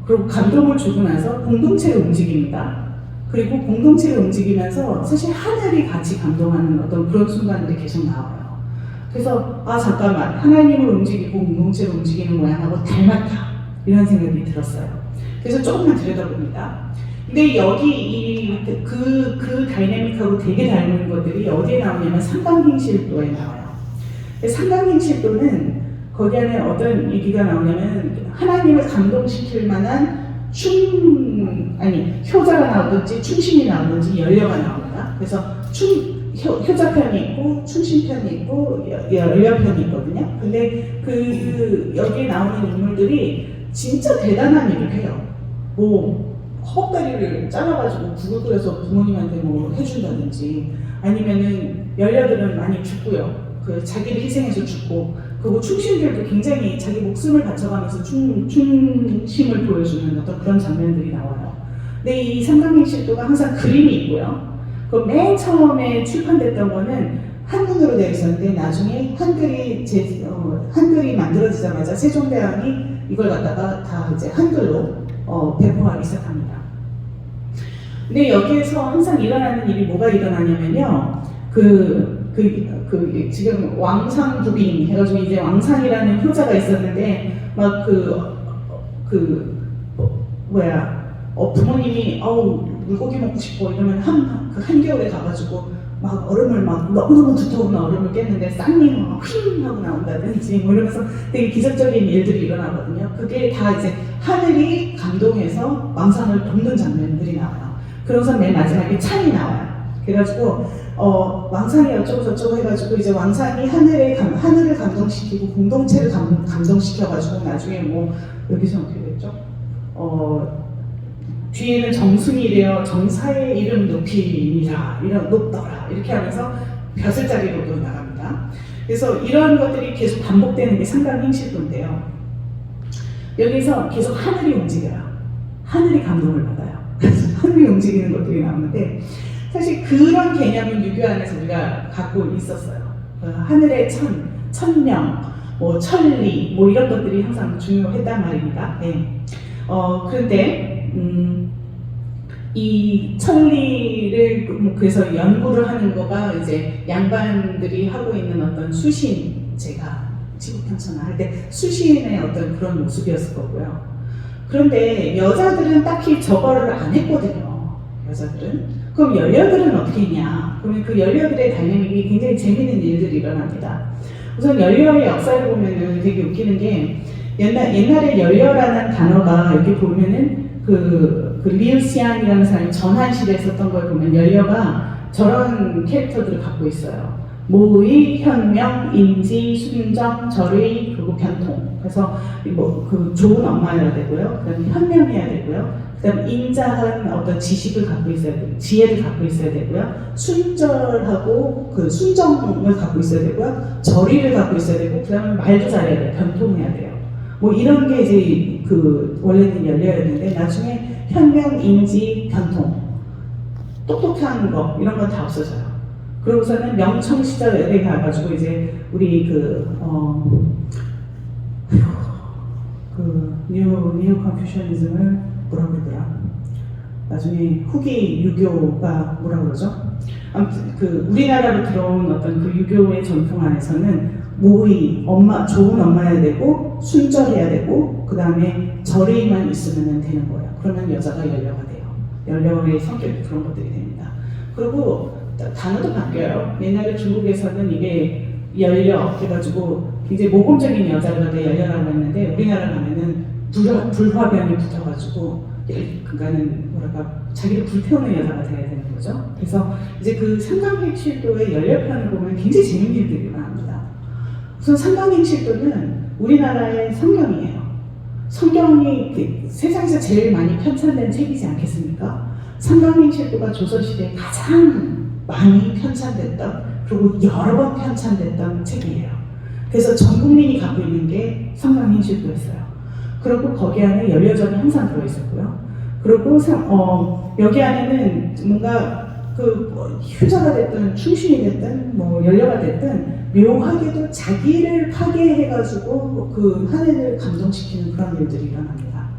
Speaker 2: 그리고 감동을 주고 나서 공동체를 움직입니다. 그리고 공동체를 움직이면서 사실 하늘이 같이 감동하는 어떤 그런 순간들이 계속 나와요. 그래서 잠깐만 하나님을 움직이고 공동체를 움직이는 모양하고 닮았다 이런 생각이 들었어요. 그래서 조금만 들여다봅니다. 근데 여기 그 다이내믹하고 되게 닮은 것들이 어디에 나오냐면 삼강행실도에 나와요. 삼강행실도는 거기 안에 어떤 얘기가 나오냐면 하나님을 감동시킬 만한 효자가 나오든지 충신이 나오든지 연려가 나옵니다. 그래서 효자편이 있고 충신편이 있고 연려편이 있거든요. 근데 여기에 나오는 인물들이 진짜 대단한 일을 해요. 허벅다리를 잘라가지고 국을 끓여서 부모님한테 해준다든지 아니면은 연려들은 많이 죽고요. 자기를 희생해서 죽고 그리고 충신들도 굉장히 자기 목숨을 바쳐가면서 충심을 보여주는 어떤 그런 장면들이 나와요. 근데 이 삼강행실도가 항상 그림이 있고요. 맨 처음에 출판됐던 거는 한문으로 되어 있었는데 나중에 한글이 만들어지자마자 세종대왕이 이걸 갖다가 다 이제 한글로 배포하기 시작합니다. 근데 여기에서 항상 일어나는 일이 뭐가 일어나냐면요. 지금 왕상부빈 해가지고 이제 왕상이라는 효자가 있었는데 부모님이 물고기 먹고 싶어 이러면 한겨울에 가가지고 막 얼음을 너무너무 두터운 얼음을 깼는데 쌍님이 휘 하고 나온다든지 이러면서 되게 기적적인 일들이 일어나거든요. 그게 다 이제 하늘이 감동해서 왕상을 돕는 장면들이 나와요. 그러고서 맨 마지막에 찬이 나와요. 그래가지고 왕상이 어쩌고 저쩌고 해가지고 이제 왕상이 하늘을 감동시키고 공동체를 감동시켜가지고 나중에 여기서 어떻게 됐죠? 뒤에는 정순이래요. 정사의 이름 높이니라 높더라 이렇게 하면서 벼슬자리로도 나갑니다. 그래서 이런 것들이 계속 반복되는 게 삼강행실도인데요. 여기서 계속 하늘이 움직여요. 하늘이 감동을 받아요. 하늘이 움직이는 것들이 나오는데 사실 그런 개념은 유교 안에서 우리가 갖고 있었어요. 하늘의 천명, 천리 이런 것들이 항상 중요했단 말입니다. 네. 그런데 이 천리를 그래서 연구를 하는 거가 이제 양반들이 하고 있는 어떤 수신, 제가 지구편천하 할 때 수신의 어떤 그런 모습이었을 거고요. 그런데 여자들은 딱히 저거를 안 했거든요. 여자들은. 그럼 연려들은 어떻게 했냐? 그러면 그 연려들의 다이내믹이 굉장히 재밌는 일들이 일어납니다. 우선 연려의 역사를 보면은 되게 웃기는 게 옛날에 연려라는 단어가 여기 보면은 리우시안이라는 사람이 전한실에 썼던 걸 보면 연려가 저런 캐릭터들을 갖고 있어요. 모의, 현명, 인지, 순정, 절의, 그리고 변통. 그래서 좋은 엄마여야 되고요. 그다음에 현명해야 되고요. 그다음 인자한 어떤 지식을 갖고 있어야 되고, 지혜를 갖고 있어야 되고요. 순절하고 순정을 갖고 있어야 되고요. 절의를 갖고 있어야 되고, 그다음에 말도 잘해야 돼요. 변통해야 돼요. 이런 게 이제 원래는 연려였는데 나중에 현명, 인지, 변통, 똑똑한 거 이런 건 다 없어져요. 그러고서는 명청 시절에 가가지고 이제 우리 뉴 컨퓨셔니즘을 뭐라 그러더라. 나중에 후기 유교가 뭐라 그러죠? 아무튼 우리나라로 들어온 어떤 그 유교의 전통 안에서는 모의, 좋은 엄마여야 되고 순절해야 되고 그 다음에 절의만 있으면 되는 거예요. 그러면 여자가 연려가 돼요. 연려의 성격이 그런 것들이 됩니다. 그리고 단어도 바뀌어요. 옛날에 중국에서는 이게 연려 해가지고 굉장히 모범적인 여자를 갖다 연려라고 했는데 우리나라 가면은 불화변이 붙어가지고 그러니까는 뭐랄까 자기를 불태우는 여자가 돼야 되는 거죠. 그래서 이제 그 삼강행실도의 연려편을 보면 굉장히 재밌는 일들이 많습니다. 우선 삼강행실도는 우리나라의 성경이에요. 성경이 세상에서 제일 많이 편찬된 책이지 않겠습니까? 삼강행실도가 조선시대에 가장 많이 편찬됐던 그리고 여러 번 편찬됐던 책이에요. 그래서 전 국민이 갖고 있는 게 삼강행실도였어요. 그리고 거기 안에 연려전이 항상 들어있었고요. 그리고 여기 안에는 뭔가 휴자가 됐든 충신이 됐든 뭐 연려가 됐든 묘하게도 자기를 파괴해가지고 그 한 해를 감동시키는 그런 일들이 일어납니다.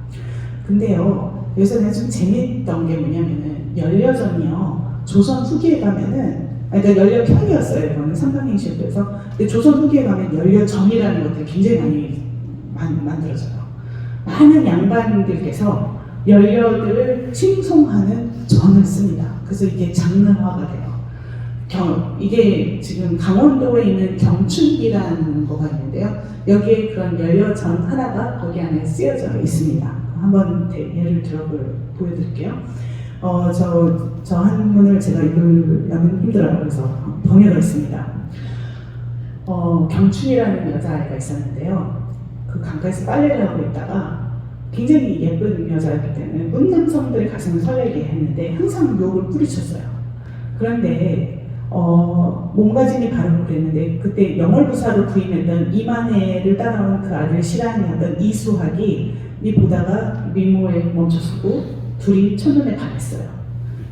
Speaker 2: 근데요, 여기서 내가 좀 재밌던 게 뭐냐면은 연려전이요. 조선 후기에 가면은 그러니까 연려편이었어요. 이거는 삼강행실도에서. 근데 조선 후기에 가면 연려전이라는 것들이 굉장히 많이 만들어져요. 많은 양반들께서 연려들을 칭송하는 전을 씁니다. 그래서 이게 장르화가 돼요. 이게 지금 강원도에 있는 경춘기라는 거가 있는데요. 여기에 그런 연려전 하나가 거기 안에 쓰여져 있습니다. 한번 예를 보여드릴게요. 저 한문을 제가 읽으려면 힘들어요. 그래서 번역을 했습니다. 경춘이라는 여자아이가 있었는데요. 그 강가에서 빨래를 하고 있다가 굉장히 예쁜 여자였기 때문에 문남성들의 가슴을 설레게 했는데 항상 욕을 뿌리쳤어요. 그런데 몸가짐이 바르고 그랬는데 그때 영월부사로 부임했던 이만해를 따라온 그 아들 실랑이었던 이수학이 보다가 미모에 멈춰서고 둘이 첫눈에 반했어요.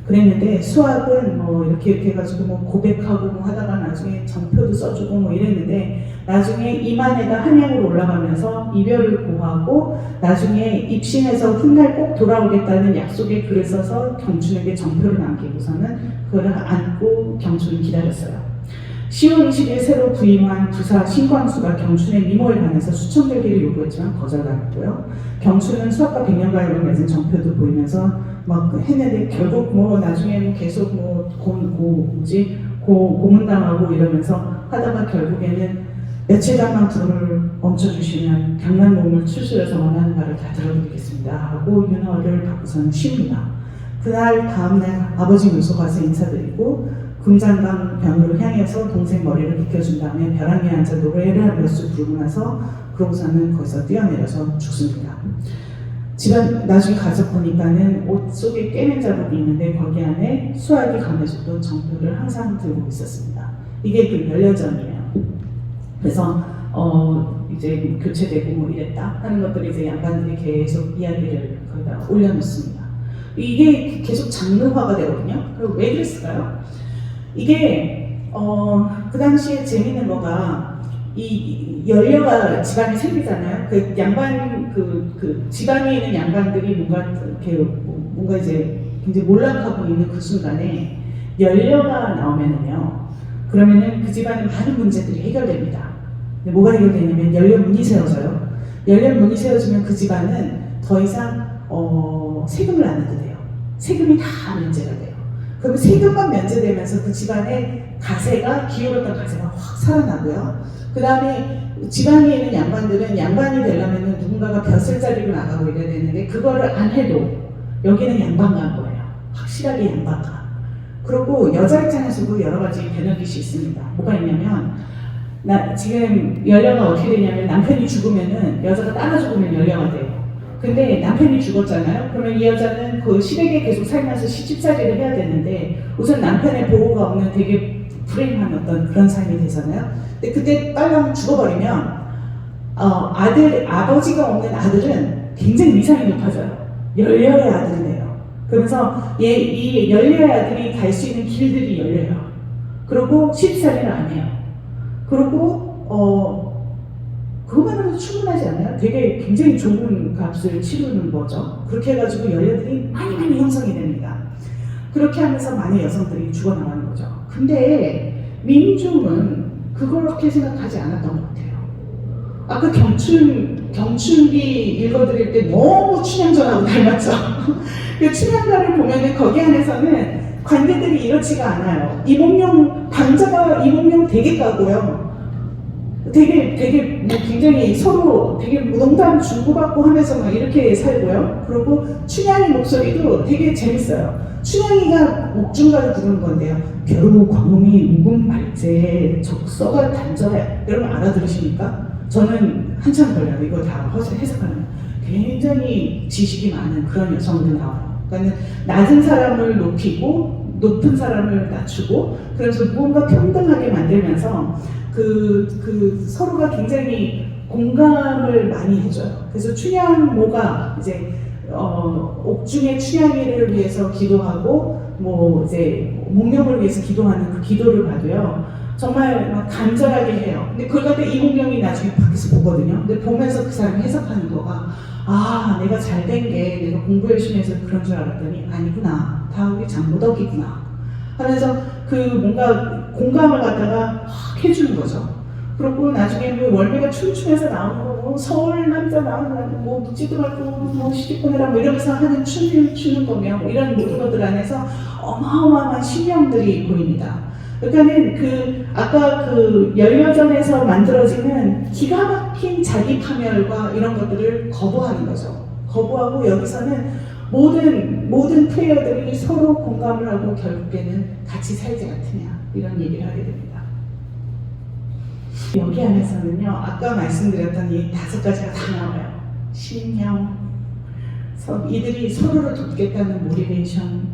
Speaker 2: 그랬는데 수학은 뭐 이렇게 해가지고 뭐 고백하고 뭐 하다가 나중에 정표도 써주고 뭐 이랬는데 나중에 이만해가 한양으로 올라가면서 이별을 고하고 나중에 입신해서 훗날 꼭 돌아오겠다는 약속의 글을 써서 경춘에게 정표를 남기고서는 그걸 안고 경춘을 기다렸어요. 10월 20일 새로 부임한 부사 신광수가 경춘의 미모에 관해서 수천 결기를 요구했지만 거절당했고요. 경춘은 수학과 백년가요를 맺은 정표도 보이면서 막 했는데 결국 뭐 나중에 계속 뭐 고문당하고 이러면서 하다가 결국에는 며칠간만 불을 멈춰주시면 강난 몸을 추스려서 원하는 말을 다 들어드리겠습니다 하고 윤허를 받고서는 쉽니다. 그날 다음날 아버지 묘소 가서 인사드리고 금장강 변으로 향해서 동생 머리를 묶여준 다음에 벼랑 위에 앉아 노래를 몇 수 부르고 나서 그러고서는 거기서 뛰어내려서 죽습니다. 집안 나중에 가서 보니까는 옷 속에 꿰맨 자국이 있는데 거기 안에 수학이 감해줬던 정표를 항상 들고 있었습니다. 이게 그 연려전이에요. 그래서 이제 교체되고 뭐 이랬다 하는 것들을 이제 양반들이 계속 이야기를 거기다 올려놓습니다. 이게 계속 장르화가 되거든요. 그리고 왜 그랬을까요? 이게 그 당시에 재밌는 거가 이 연려가 집안에 생기잖아요. 그 양반 그 집안에 있는 양반들이 뭔가 이제 굉장히 몰락하고 있는 그 순간에 연려가 나오면은요. 그러면은 그 집안의 많은 문제들이 해결됩니다. 근데 뭐가 해결되냐면 연려문이 세워져요. 연려문이 세워지면 그 집안은 더 이상 세금을 안 내도 돼요. 세금이 다 면제가 돼요. 그럼 세금만 면제되면서 그 집안의 가세가 기울었던 가세가 확 살아나고요. 그 다음에 집안에 있는 양반들은 양반이 되려면 누군가가 벼슬 자리로 나가고 이래야 되는데 그거를 안 해도 여기는 양반가인 거예요. 확실하게 양반가. 그리고 여자 입장에서도 여러 가지 베너핏이 있습니다. 뭐가 있냐면 지금 연려가 어떻게 되냐면 남편이 죽으면은 여자가 따라 죽으면 연려가 돼요. 근데 남편이 죽었잖아요. 그러면 이 여자는 그 시댁에 계속 살면서 시집살이를 해야 되는데 우선 남편의 보호가 없는 되게 불행한 어떤 그런 삶이 되잖아요. 근데 그때 빨랑 죽어버리면 아버지가 없는 아들은 굉장히 위상이 높아져요. 연려의 아들이네요. 그러면서 이 연려의 아들이 갈 수 있는 길들이 열려요. 그리고 시집살이를 안 해요. 그리고 그것만으로도 충분하지 않아요? 되게 굉장히 좋은 값을 치르는 거죠. 그렇게 해가지고 여자들이 많이 형성이 됩니다. 그렇게 하면서 많은 여성들이 죽어나가는 거죠. 근데 민중은 그렇게 생각하지 않았던 것 같아요. 아까 경춘기 읽어드릴 때 너무 춘향전하고 닮았죠. 그 춘향가를 보면은 거기 안에서는 관계들이 이렇지가 않아요. 이몽룡, 방자가 이몽룡 되게 까고요. 되게 뭐 굉장히 서로 되게 농담 주고받고 하면서 막 이렇게 살고요. 그리고 춘향이 목소리도 되게 재밌어요. 춘향이가 옥중가를 부르는 건데요. 겨루 광음이 무궁말제 적서가 단절해. 여러분 알아들으십니까? 저는 한참 걸려요. 이거 다 해석하는. 굉장히 지식이 많은 그런 여성들 나와요. 그러니까 낮은 사람을 높이고 높은 사람을 낮추고 그래서 무언가 평등하게 만들면서 그 서로가 굉장히 공감을 많이 해줘요. 그래서 춘향모가 이제 옥중의 춘향이를 위해서 기도하고 뭐 이제 목령을 위해서 기도하는 그 기도를 봐도요. 정말 막 간절하게 해요. 근데 그걸 갖다 이몽룡이 나중에 밖에서 보거든요. 근데 보면서 그 사람이 해석하는 거가 아 내가 잘된 게 내가 공부 열심히 해서 그런 줄 알았더니 아니구나. 다 우리 장모덕이구나. 하면서 그 뭔가 공감을 갖다가 확 해주는 거죠. 그리고 나중에 뭐 월매가 춤추면서 나오는 거, 뭐 서울 남자 나오는 뭐 묻지도 말고 뭐 시집보내라 뭐 이러면서 하는 춤을 추는 거며 뭐 이런 모든 것들 안에서 어마어마한 신명들이 보입니다. 그러니까는 그 아까 그 열여전에서 만들어지는 기가 막힌 자기 파멸과 이런 것들을 거부하는 거죠. 거부하고 여기서는 모든 플레이어들이 서로 공감을 하고 결국에는 같이 살지 않느냐 이런 얘기를 하게 됩니다. 여기 안에서는요 아까 말씀드렸던 이 5가지가 다 나와요. 신명, 이들이 서로를 돕겠다는 모티베이션,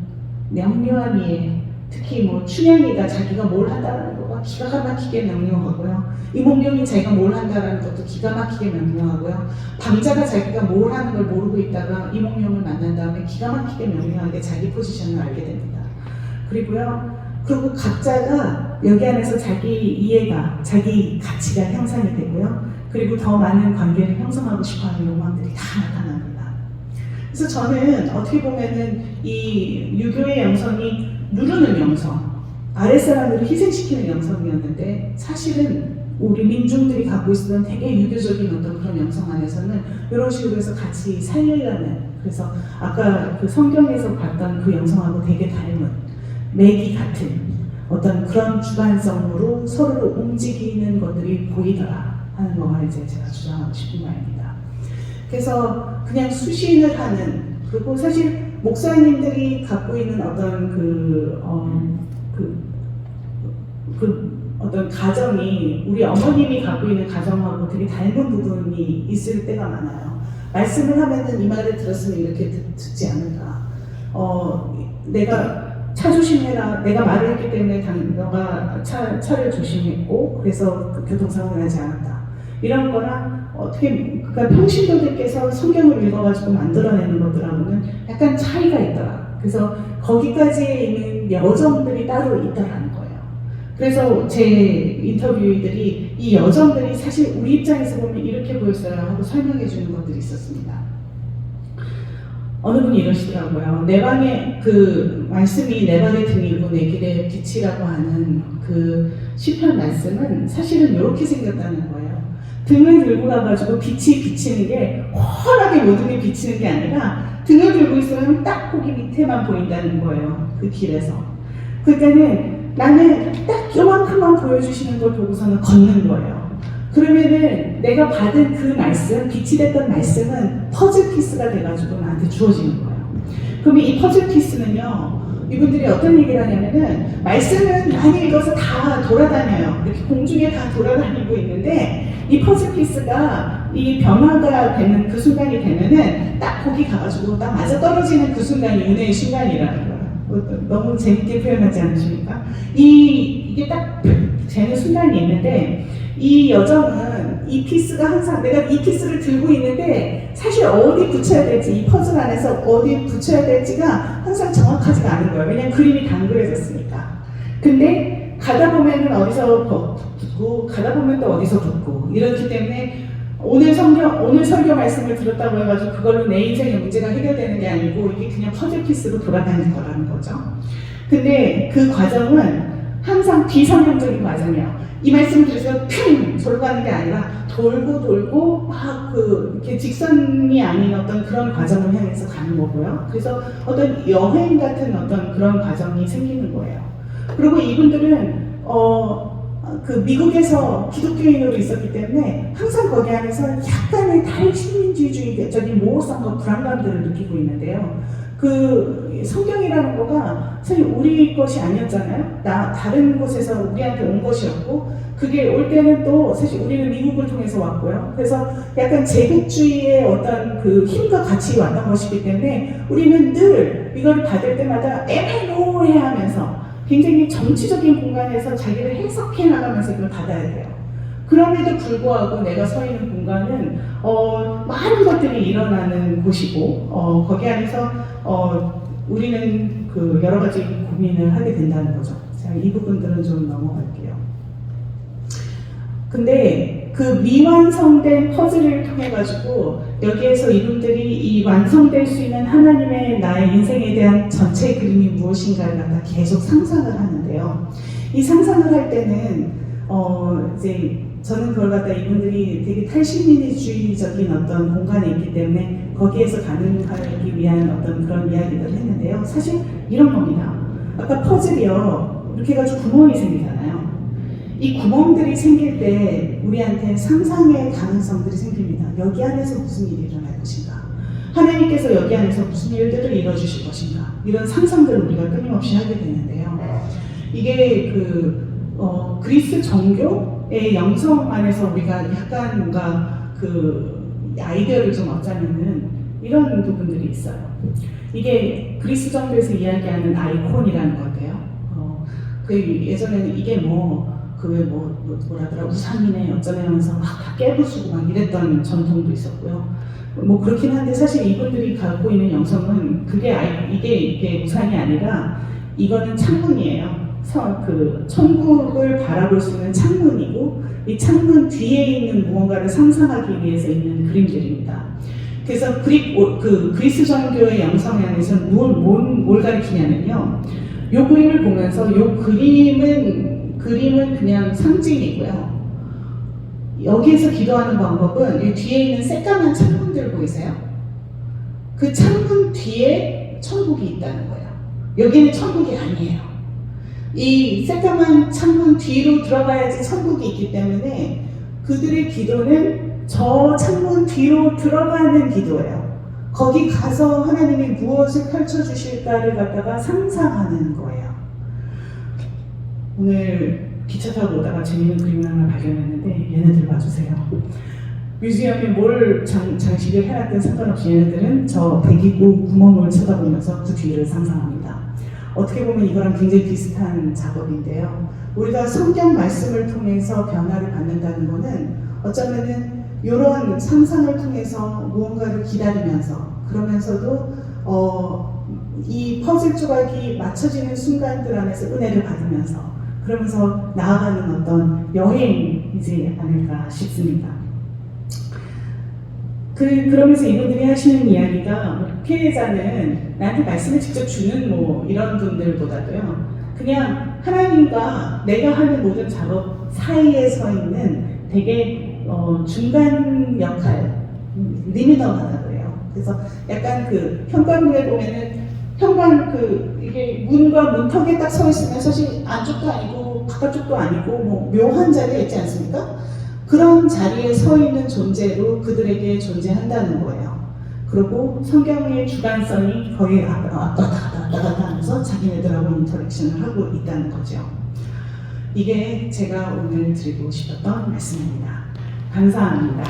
Speaker 2: 명료한 이해, 특히 뭐 춘향이가 자기가 뭘 한다는 거가 기가 막히게 명료하고요. 이몽룡이 자기가 뭘 한다는 것도 기가 막히게 명료하고요. 방자가 자기가 뭘 하는 걸 모르고 있다가 이몽룡을 만난 다음에 기가 막히게 명료하게 자기 포지션을 알게 됩니다. 그리고 각자가 여기 안에서 자기 이해가, 자기 가치가 형성이 되고요. 그리고 더 많은 관계를 형성하고 싶어하는 욕망들이 다 나타납니다. 그래서 저는 어떻게 보면은 이 유교의 영성이 누르는 영성, 아랫사람들을 희생시키는 영성이었는데 사실은 우리 민중들이 갖고 있었던 되게 유교적인 어떤 그런 영성 안에서는 이런 식으로 해서 같이 살리려는, 그래서 아까 그 성경에서 봤던 그 영성하고 되게 닮은 맥이 같은 어떤 그런 주관성으로 서로를 움직이는 것들이 보이더라 하는 거가 이제 제가 주장하고 싶은 말입니다. 그래서 그냥 수신을 하는, 그리고 사실 목사님들이 갖고 있는 어떤 어떤 가정이 우리 어머님이 갖고 있는 가정하고 되게 닮은 부분이 있을 때가 많아요. 말씀을 하면은 이 말을 들었으면 이렇게 듣지 않을까. 내가 차 조심해라. 내가 말을 했기 때문에 너가 차를 조심했고 그래서 그 교통사고를 하지 않았다. 이런 거랑 그러니까 평신도들께서 성경을 읽어가지고 만들어내는 것들하고는 약간 차이가 있더라. 그래서 거기까지에 있는 여정들이 따로 있더라는 거예요. 그래서 제 인터뷰이들이 이 여정들이 사실 우리 입장에서 보면 이렇게 보였어요 하고 설명해 주는 것들이 있었습니다. 어느 분이 이러시더라고요. 내 방에 그 말씀이 내 방에 등이고 내 길에 빛이라고 하는 그 시편 말씀은 사실은 이렇게 생겼다는 거예요. 등을 들고 가가지고 빛이 비치는 게 훤하게 모든 게 비치는 게 아니라 등을 들고 있으면 딱 거기 밑에만 보인다는 거예요. 그 길에서. 그러니까는 나는 딱 요만큼만 보여주시는 걸 보고서는 걷는 거예요. 그러면은 내가 받은 그 말씀, 빛이 됐던 말씀은 퍼즐 피스가 돼가지고 나한테 주어지는 거예요. 그러면 이 퍼즐 피스는요, 이분들이 어떤 얘기를 하냐면은 말씀은 많이 읽어서 다 돌아다녀요. 이렇게 공중에 다 돌아다니고 있는데 이 퍼즐 피스가 이 변화가 되는 그 순간이 되면은 딱 거기 가가지고 딱 맞아 떨어지는 그 순간이 은혜의 순간이라는 거예요. 너무 재밌게 표현하지 않으십니까? 이게 딱 되는 순간이 있는데 이 여정은 이 피스가 항상 내가 이 피스를 들고 있는데 사실 어디 붙여야 될지, 이 퍼즐 안에서 어디 붙여야 될지가 항상 정확하지가 않은 거예요. 왜냐면 그림이 단 그려졌으니까. 근데 가다 보면은 어디서 붙고 가다 보면 또 어디서 붙고 이렇기 때문에 오늘 설교 말씀을 들었다고 해가지고 그걸로 내 인생의 문제가 해결되는 게 아니고 이게 그냥 퍼즐 피스로 돌아가는 거라는 거죠. 근데 그 과정은 항상 비성경적인 과정이에요. 이 말씀을 들으셔서 핑! 돌고 가는 게 아니라 돌고 막 이렇게 직선이 아닌 어떤 그런 과정을 향해서 가는 거고요. 그래서 어떤 여행 같은 어떤 그런 과정이 생기는 거예요. 그리고 이분들은 그 미국에서 기독교인으로 있었기 때문에 항상 거기 안에서 약간의 탈식민주의적인 모호성과 불안감들을 느끼고 있는데요. 그 성경이라는 거가 사실 우리 것이 아니었잖아요. 다른 곳에서 우리한테 온 것이었고 그게 올 때는 또 사실 우리는 미국을 통해서 왔고요. 그래서 약간 제국주의의 어떤 그 힘과 같이 왔던 것이기 때문에 우리는 늘 이걸 받을 때마다 애매모호해하면서 굉장히 정치적인 공간에서 자기를 해석해 나가면서 이걸 받아야 돼요. 그럼에도 불구하고 내가 서 있는 공간은 많은 것들이 일어나는 곳이고 거기 안에서 우리는 그 여러 가지 고민을 하게 된다는 거죠. 자, 이 부분들은 좀 넘어갈게요. 근데 그 미완성된 퍼즐을 통해 가지고 여기에서 이분들이 이 완성될 수 있는 하나님의 나의 인생에 대한 전체 그림이 무엇인가를 갖다 계속 상상을 하는데요. 이 상상을 할 때는 이제 저는 그걸 갖다 이분들이 되게 탈식민주의적인 어떤 공간에 있기 때문에 거기에서 가능하기 위한 어떤 그런 이야기들을 했는데요. 사실 이런 겁니다. 아까 퍼즐이요. 이렇게 해가지고 구멍이 생기잖아요. 이 구멍들이 생길 때 우리한테 상상의 가능성들이 생깁니다. 여기 안에서 무슨 일이 일어날 것인가? 하나님께서 여기 안에서 무슨 일들을 이뤄주실 것인가? 이런 상상들을 우리가 끊임없이 하게 되는데요. 이게 그리스 정교의 영성 안에서 우리가 약간 뭔가 그 아이디어를 좀 얻자면은 이런 부분들이 있어요. 이게 그리스 정교에서 이야기하는 아이콘이라는 건데요. 그 예전에는 이게 뭐라더라 우상이네 어쩌네 하면서 막 다 깨부수고 막 이랬던 전통도 있었고요. 뭐 그렇긴 한데 사실 이분들이 갖고 있는 영성은 이게 우상이 아니라 이거는 창문이에요. 그 천국을 바라볼 수 있는 창문이고 이 창문 뒤에 있는 무언가를 상상하기 위해서 있는 그림들입니다. 그래서 그리스 정교의 영성에 안에서는 뭘 가리키냐면요. 이 그림을 보면서 이 그림은 그냥 상징이고요. 여기에서 기도하는 방법은 이 뒤에 있는 새까만 창문들 보이세요? 그 창문 뒤에 천국이 있다는 거예요. 여기는 천국이 아니에요. 이 새까만 창문 뒤로 들어가야지 천국이 있기 때문에 그들의 기도는 저 창문 뒤로 들어가는 기도예요. 거기 가서 하나님이 무엇을 펼쳐주실까를 갖다가 상상하는 거예요. 오늘 기차 타고 오다가 재밌는 그림을 하나 발견했는데 얘네들 봐주세요. 뮤지엄에 뭘 장식을 해놨든 상관없이 얘네들은 저 대기구 구멍을 쳐다보면서 그 뒤를 상상합니다. 어떻게 보면 이거랑 굉장히 비슷한 작업인데요. 우리가 성경 말씀을 통해서 변화를 받는다는 것은 어쩌면은 이런 상상을 통해서 무언가를 기다리면서 그러면서도 이 퍼즐 조각이 맞춰지는 순간들 안에서 은혜를 받으면서 그러면서 나아가는 어떤 여행이지 않을까 싶습니다. 그러면서 이분들이 하시는 이야기가 피해자는 나한테 말씀을 직접 주는 이런 분들보다도요. 그냥 하나님과 내가 하는 모든 작업 사이에 서 있는 되게 중간 역할, 리미너하다고 해요. 그래서 약간 그 현관문에 보면은 이게 문과 문턱에 딱 서 있으면 사실 안쪽도 아니고 바깥쪽도 아니고 묘한 자리에 있지 않습니까? 그런 자리에 서 있는 존재로 그들에게 존재한다는 거예요. 그리고 성경의 주관성이 거의 왔다 갔다 하면서 자기네들하고 인터랙션을 하고 있다는 거죠. 이게 제가 오늘 드리고 싶었던 말씀입니다. 감사합니다.